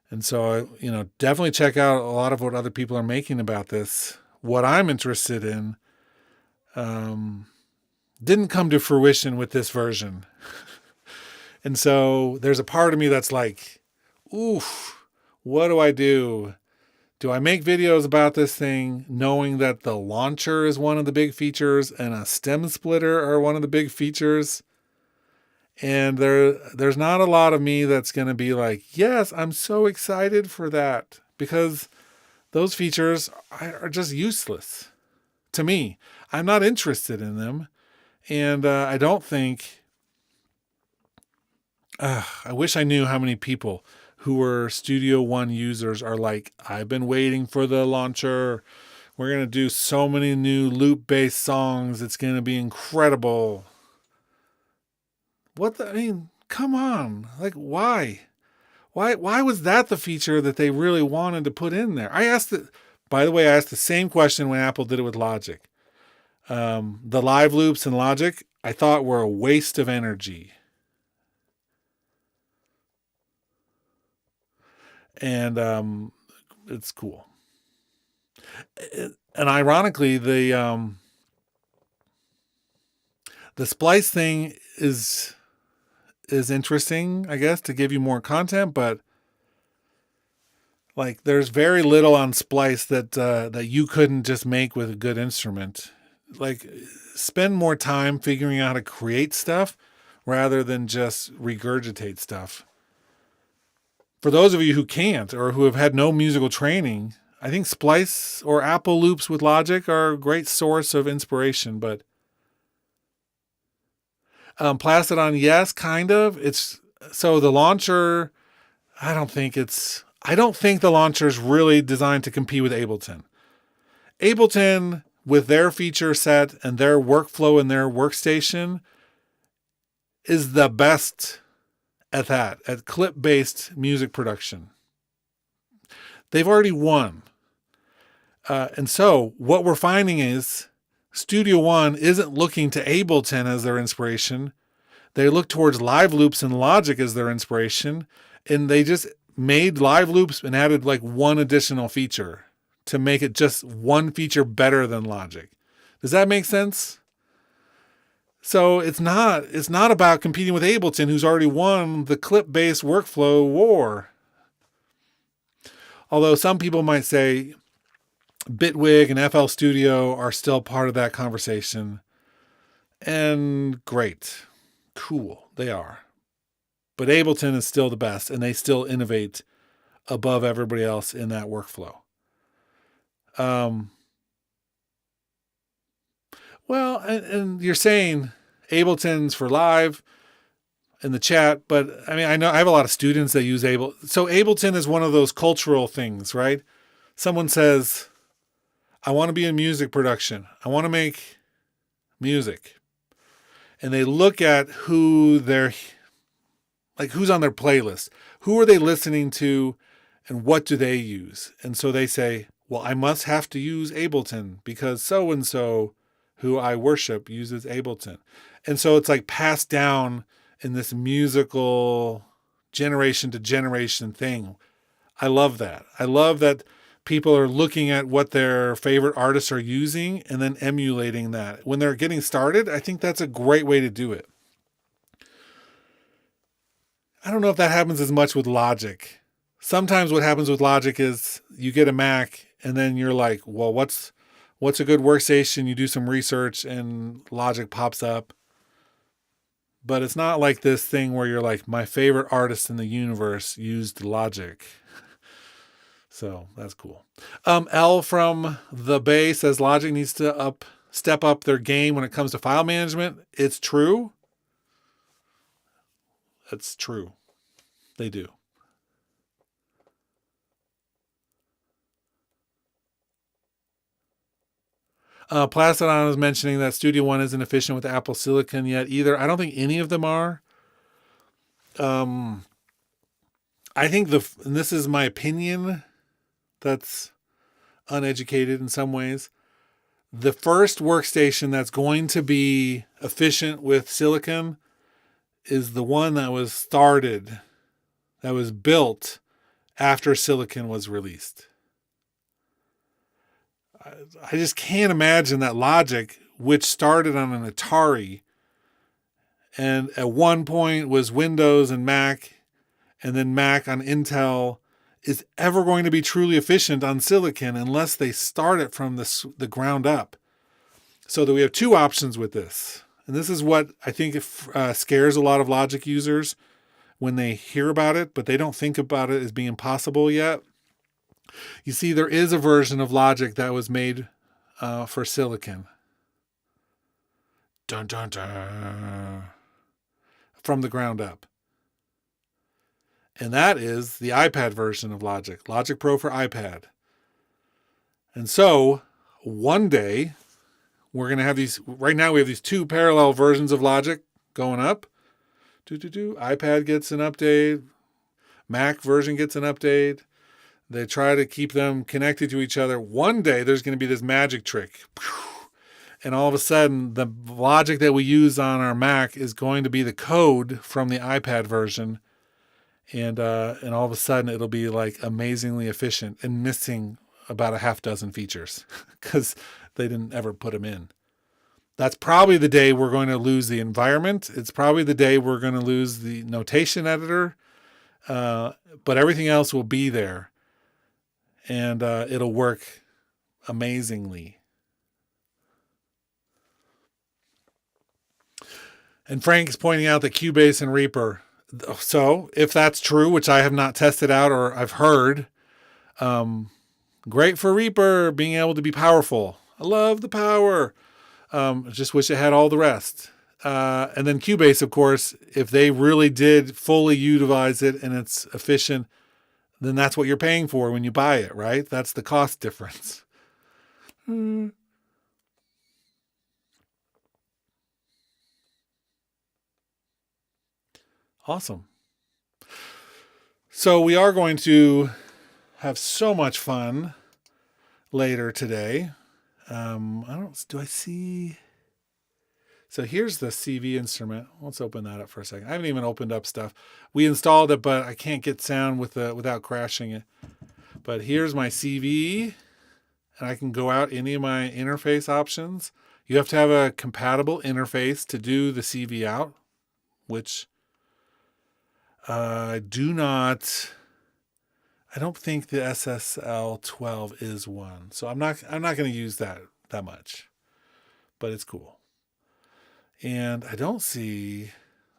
[SPEAKER 1] And so, definitely check out a lot of what other people are making about this. What I'm interested in didn't come to fruition with this version. And so there's a part of me that's like, oof, what do I do? Do I make videos about this thing knowing that the launcher is one of the big features and a stem splitter are one of the big features? And there's not a lot of me that's going to be like, yes, I'm so excited for that, because those features are just useless to me. I'm not interested in them. And I don't think, I wish I knew how many people who were Studio One users are like, I've been waiting for the launcher. We're going to do so many new loop-based songs. It's going to be incredible. Come on. Like, why? Why was that the feature that they really wanted to put in there? By the way, I asked the same question when Apple did it with Logic. The live loops in Logic, I thought were a waste of energy. And it's cool. And ironically, the splice thing is interesting, I guess, to give you more content, but like there's very little on splice that you couldn't just make with a good instrument. Like, spend more time figuring out how to create stuff rather than just regurgitate stuff. For those of you who can't or who have had no musical training, I think Splice or Apple loops with Logic are a great source of inspiration, but Plastodon, yes, kind of. It's so the launcher. I don't think the launcher is really designed to compete with Ableton. Ableton, with their feature set and their workflow and their workstation, is the best at clip-based music production. They've already won. And so what we're finding is Studio One isn't looking to Ableton as their inspiration. They look towards Live Loops and Logic as their inspiration. And they just made Live Loops and added like one additional feature to make it just one feature better than Logic. Does that make sense? So it's not about competing with Ableton, who's already won the clip-based workflow war. Although some people might say Bitwig and FL Studio are still part of that conversation. And great. Cool. They are. But Ableton is still the best, and they still innovate above everybody else in that workflow. Well, and you're saying Ableton's for live in the chat, but I mean, I know I have a lot of students that use Ableton. So Ableton is one of those cultural things, right? Someone says, I want to be in music production. I want to make music. And they look at who's on their playlist. Who are they listening to and what do they use? And so they say, well, I must have to use Ableton because so-and-so who I worship uses Ableton. And so it's like passed down in this musical generation to generation thing. I love that. I love that people are looking at what their favorite artists are using and then emulating that. When they're getting started, I think that's a great way to do it. I don't know if that happens as much with Logic. Sometimes what happens with Logic is you get a Mac and then you're like, well, what's a good workstation? You do some research and Logic pops up. But it's not like this thing where you're like, my favorite artist in the universe used Logic. So that's cool. L from the Bay says Logic needs to step up their game when it comes to file management. It's true. It's true. They do. Plastodon is mentioning that Studio One isn't efficient with Apple Silicon yet either. I don't think any of them are. I think and this is my opinion that's uneducated in some ways. The first workstation that's going to be efficient with Silicon is the one that was built after Silicon was released. I just can't imagine that Logic, which started on an Atari and at one point was Windows and Mac and then Mac on Intel, is ever going to be truly efficient on Silicon unless they start it from the ground up. So that we have two options with this. And this is what I think scares a lot of Logic users when they hear about it, but they don't think about it as being possible yet. You see, there is a version of Logic that was made for Silicon. Dun, dun, dun. From the ground up. And that is the iPad version of Logic. Logic Pro for iPad. And so, one day, we're going to have these... Right now, we have these two parallel versions of Logic going up. iPad gets an update. Mac version gets an update. They try to keep them connected to each other. One day, there's going to be this magic trick. And all of a sudden, the Logic that we use on our Mac is going to be the code from the iPad version. And all of a sudden, it'll be like amazingly efficient and missing about a half dozen features because they didn't ever put them in. That's probably the day we're going to lose the environment. It's probably the day we're going to lose the notation editor. But everything else will be there. And it'll work amazingly. And Frank's pointing out that Cubase and Reaper. So if that's true, which I have not tested out or I've heard, Great for Reaper, being able to be powerful. I love the power. Just wish it had all the rest. And then Cubase, of course, if they really did fully utilize it and it's efficient, then that's what you're paying for when you buy it, right? That's the cost difference. Awesome. So we are going to have so much fun later today. Do I see? So here's the CV instrument. Let's open that up for a second. I haven't even opened up stuff. We installed it, but I can't get sound without crashing it. But here's my CV, and I can go out any of my interface options. You have to have a compatible interface to do the CV out, which I don't think the SSL 12 is one. So I'm not going to use that much. But it's cool. And I don't see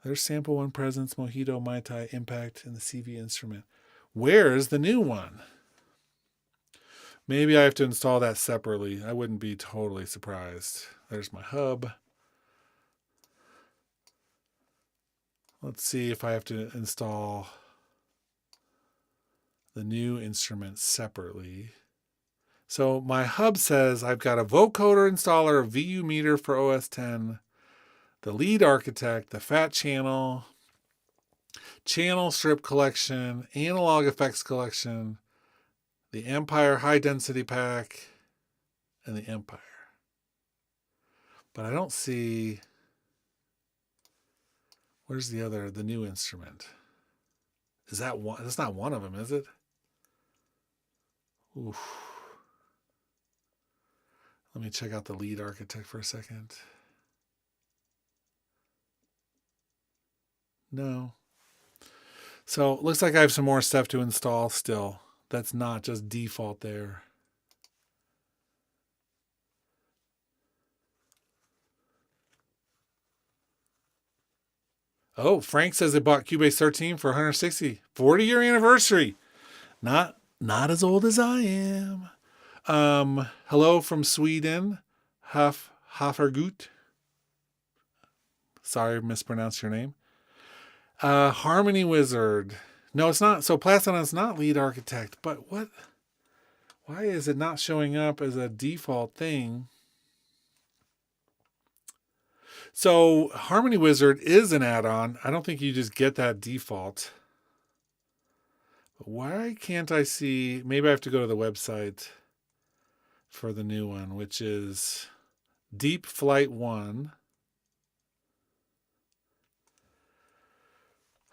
[SPEAKER 1] there's sample one presence, Mojito, Mai Tai, Impact, and the CV instrument. Where's the new one? Maybe I have to install that separately. I wouldn't be totally surprised. There's my hub. Let's see if I have to install the new instrument separately. So my hub says I've got a vocoder installer, a VU meter for OS 10, the lead architect, the fat channel strip collection, analog effects collection, the Empire high density pack, and the Empire. But I don't see, where's the new instrument? Is that one? That's not one of them, is it? Oof. Let me check out the lead architect for a second. No. So it looks like I have some more stuff to install still. That's not just default there. Oh, Frank says they bought Cubase 13 for 160. 40-year anniversary. Not as old as I am. Hello from Sweden. Hafergut. Sorry, mispronounced your name. Harmony Wizard. No, it's not. So Plastodon's not lead architect, but what? Why is it not showing up as a default thing? So Harmony Wizard is an add-on. I don't think you just get that default. But why can't I see? Maybe I have to go to the website for the new one, which is Deep Flight 1.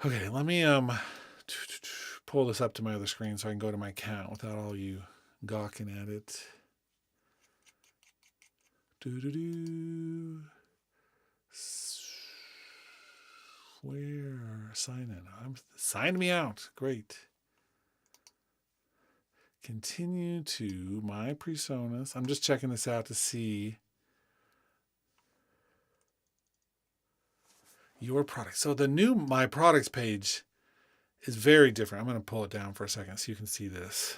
[SPEAKER 1] Okay, let me pull this up to my other screen so I can go to my account without all you gawking at it. Where? Sign in. Sign me out. Great. Continue to my personas. I'm just checking this out to see your product. So the new My Products page is very different. I'm going to pull it down for a second so you can see this.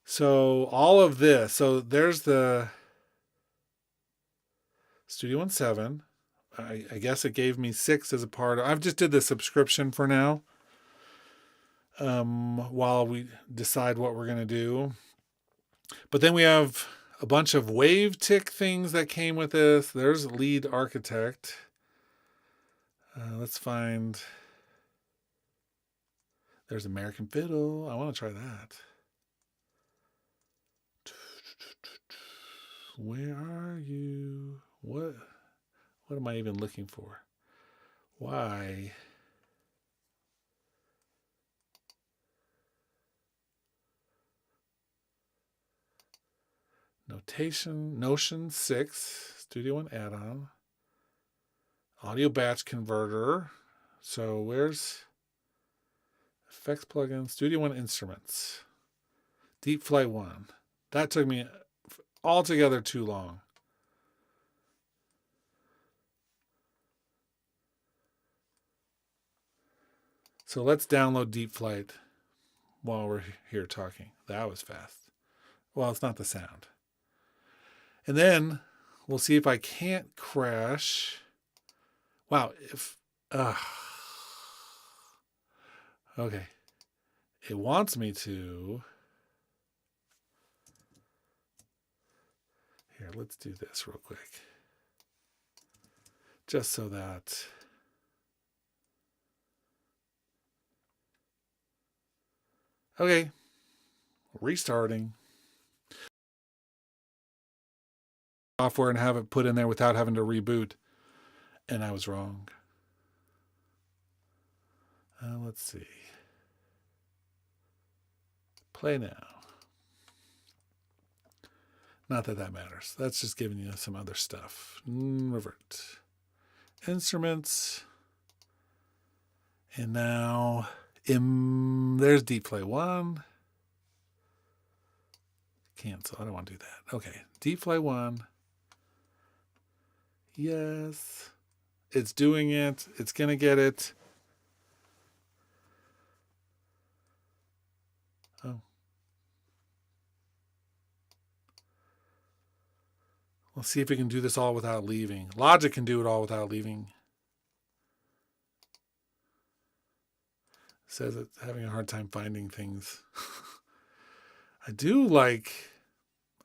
[SPEAKER 1] So all of this. So there's the Studio One 7. I guess it gave me 6 as a part of. I've just did the subscription for now. While we decide what we're going to do. But then we have a bunch of WaveTick things that came with this. There's lead architect. Let's find. There's American Fiddle. I want to try that. Where are you? What am I even looking for? Why? Notion 6, Studio One add-on. Audio batch converter. So where's effects plugin? Studio One instruments. Deep Flight 1. That took me altogether too long. So let's download Deep Flight. while we're here talking. That was fast. Well, it's not the sound. And then we'll see if I can't crash. Wow, if okay. It wants me to. Here, let's do this real quick. Just so that okay. Restarting. Software and have it put in there without having to reboot. And I was wrong. Let's see. Play now. Not that that matters. That's just giving you some other stuff. Revert. Instruments. And now there's deep play 1. Cancel. I don't want to do that. Okay. Deep play 1. Yes. It's doing it. It's going to get it. Oh. Let's see if we can do this all without leaving. Logic can do it all without leaving. It says it's having a hard time finding things. I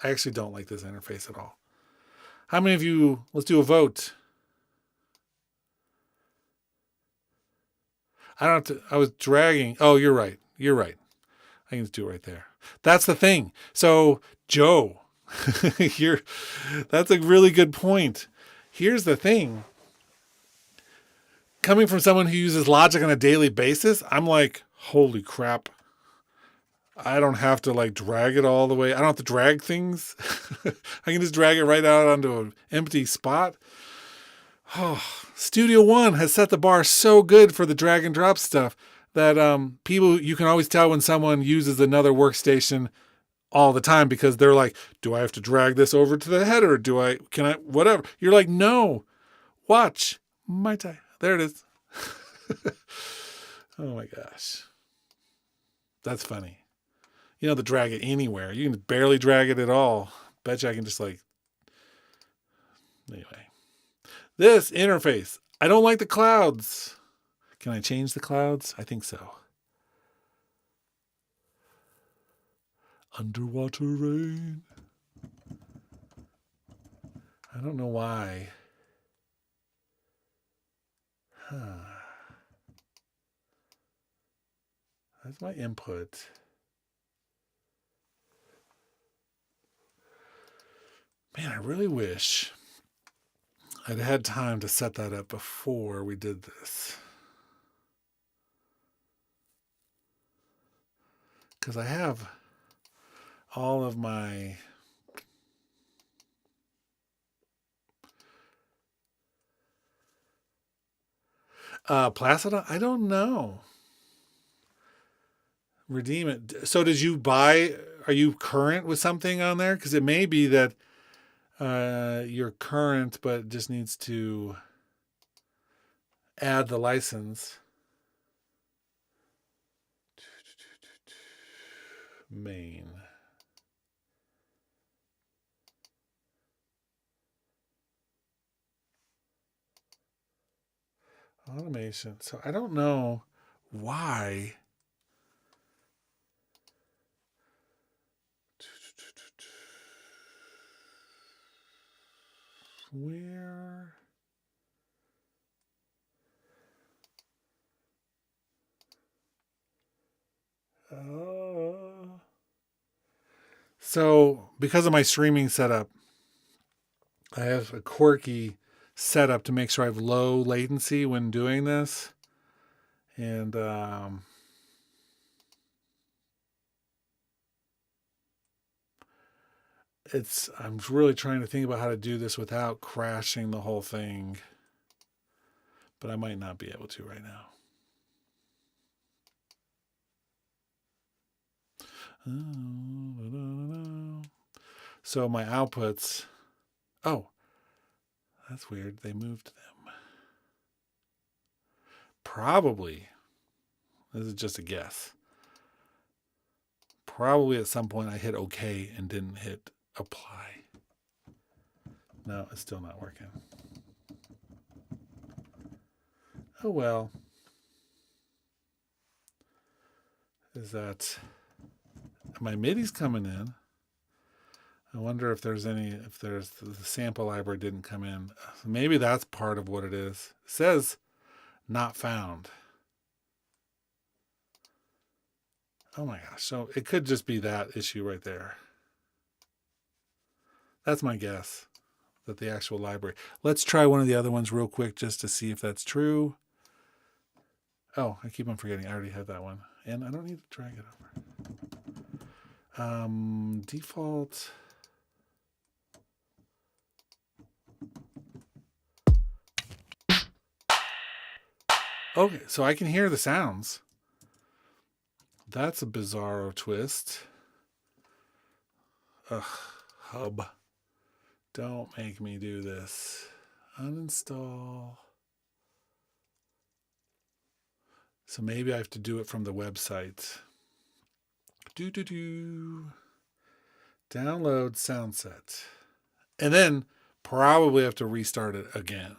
[SPEAKER 1] actually don't like this interface at all. How many of you, let's do a vote. I was dragging. Oh, you're right. I can just do it right there. That's the thing. So, Joe, that's a really good point. Here's the thing. Coming from someone who uses Logic on a daily basis, I'm like, holy crap. I don't have to drag it all the way. I don't have to drag things. I can just drag it right out onto an empty spot. Oh, Studio One has set the bar so good for the drag and drop stuff that you can always tell when someone uses another workstation all the time because they're like, do I have to drag this over to the header? Whatever. You're like, no, watch. There it is. Oh my gosh. That's funny. The drag it anywhere. You can barely drag it at all. Bet you I can just anyway. This interface. I don't like the clouds. Can I change the clouds? I think so. Underwater rain. I don't know why. That's my input. Man, I really wish I'd had time to set that up before we did this. Because I have all of my Placida? I don't know. Redeem it. So did you are you current with something on there? Because it may be that you're current, but just needs to add the license. Main. Automation. So I don't know why. Where? So because of my streaming setup, I have a quirky setup to make sure I have low latency when doing this. And I'm really trying to think about how to do this without crashing the whole thing. But I might not be able to right now. So my outputs, that's weird. They moved them. Probably, this is just a guess. probably at some point I hit OK and didn't hit apply. No, it's still not working. Oh well. Is that my MIDI's coming in? I wonder if there's the sample library didn't come in. Maybe that's part of what it is. It says not found. Oh my gosh. So it could just be that issue right there. That's my guess, that the actual library. Let's try one of the other ones real quick just to see if that's true. Oh, I keep on forgetting. I already had that one. And I don't need to drag it over. Default. Okay, so I can hear the sounds. That's a bizarro twist. Ugh, hub. Don't make me do this. Uninstall. So maybe I have to do it from the website. Download sound set. And then probably have to restart it again.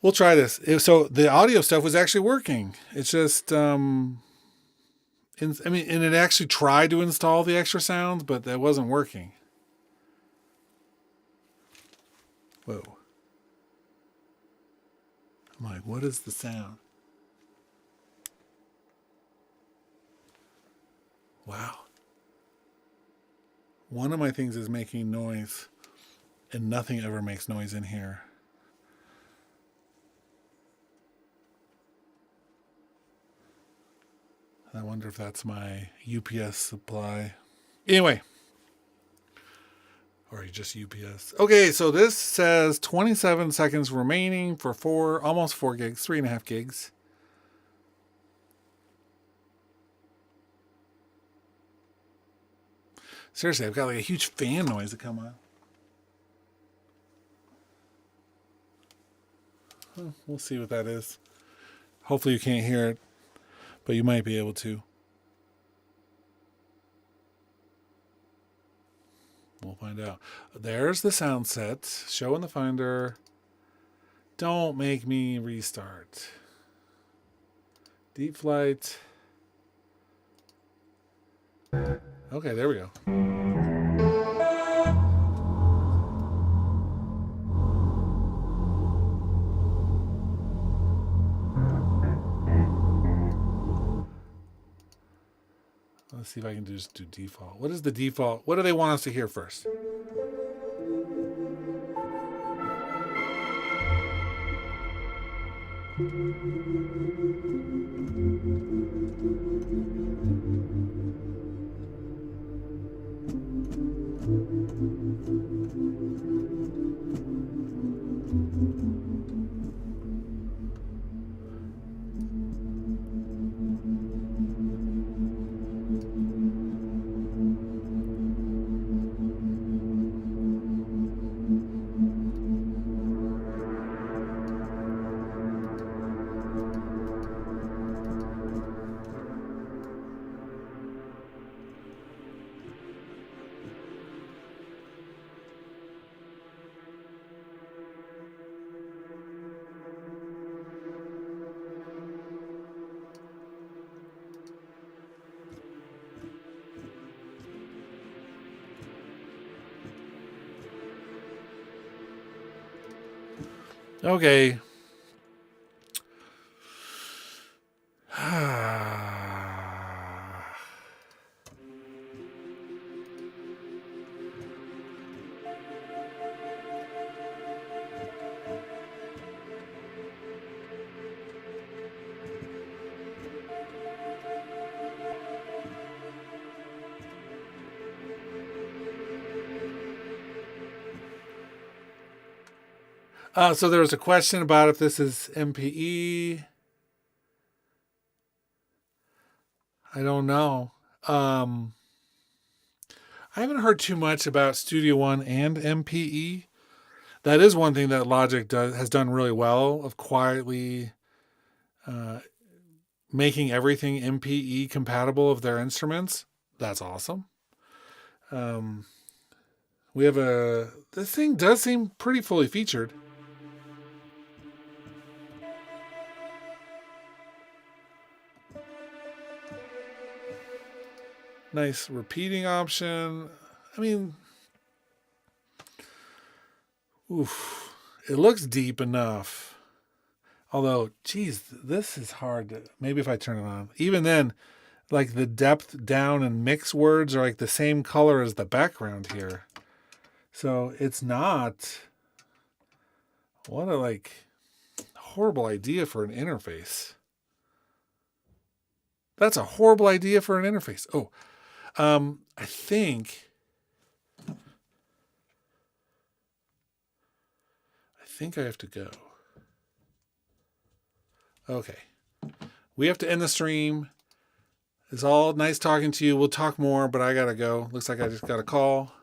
[SPEAKER 1] We'll try this. So the audio stuff was actually working. It's just, and it actually tried to install the extra sounds, but that wasn't working. Whoa. I'm like, what is the sound? Wow. One of my things is making noise, and nothing ever makes noise in here. I wonder if that's my UPS supply. Anyway. Or just UPS. Okay, so this says 27 seconds remaining for almost 4 gigs, 3.5 gigs. Seriously, I've got like a huge fan noise to come on. We'll see what that is. Hopefully you can't hear it, but you might be able to. We'll find out. There's the sound set. Show in the Finder. Don't make me restart. Deep flight. Okay, there we go. Let's see if I can just do default. What is the default? What do they want us to hear first? Okay. So there was a question about if this is MPE. I don't know. I haven't heard too much about Studio One and MPE. That is one thing that Logic has done really well, of quietly making everything MPE compatible of their instruments. That's awesome. We have this thing does seem pretty fully featured. Nice repeating option. I mean, oof, it looks deep enough. Although, geez, this is hard. Maybe if I turn it on. Even then, like the depth down and mix words are like the same color as the background here. So it's not. What a horrible idea for an interface. That's a horrible idea for an interface. Oh, I think I have to go. Okay. We have to end the stream. It's all nice talking to you. We'll talk more, but I gotta go. Looks like I just got a call.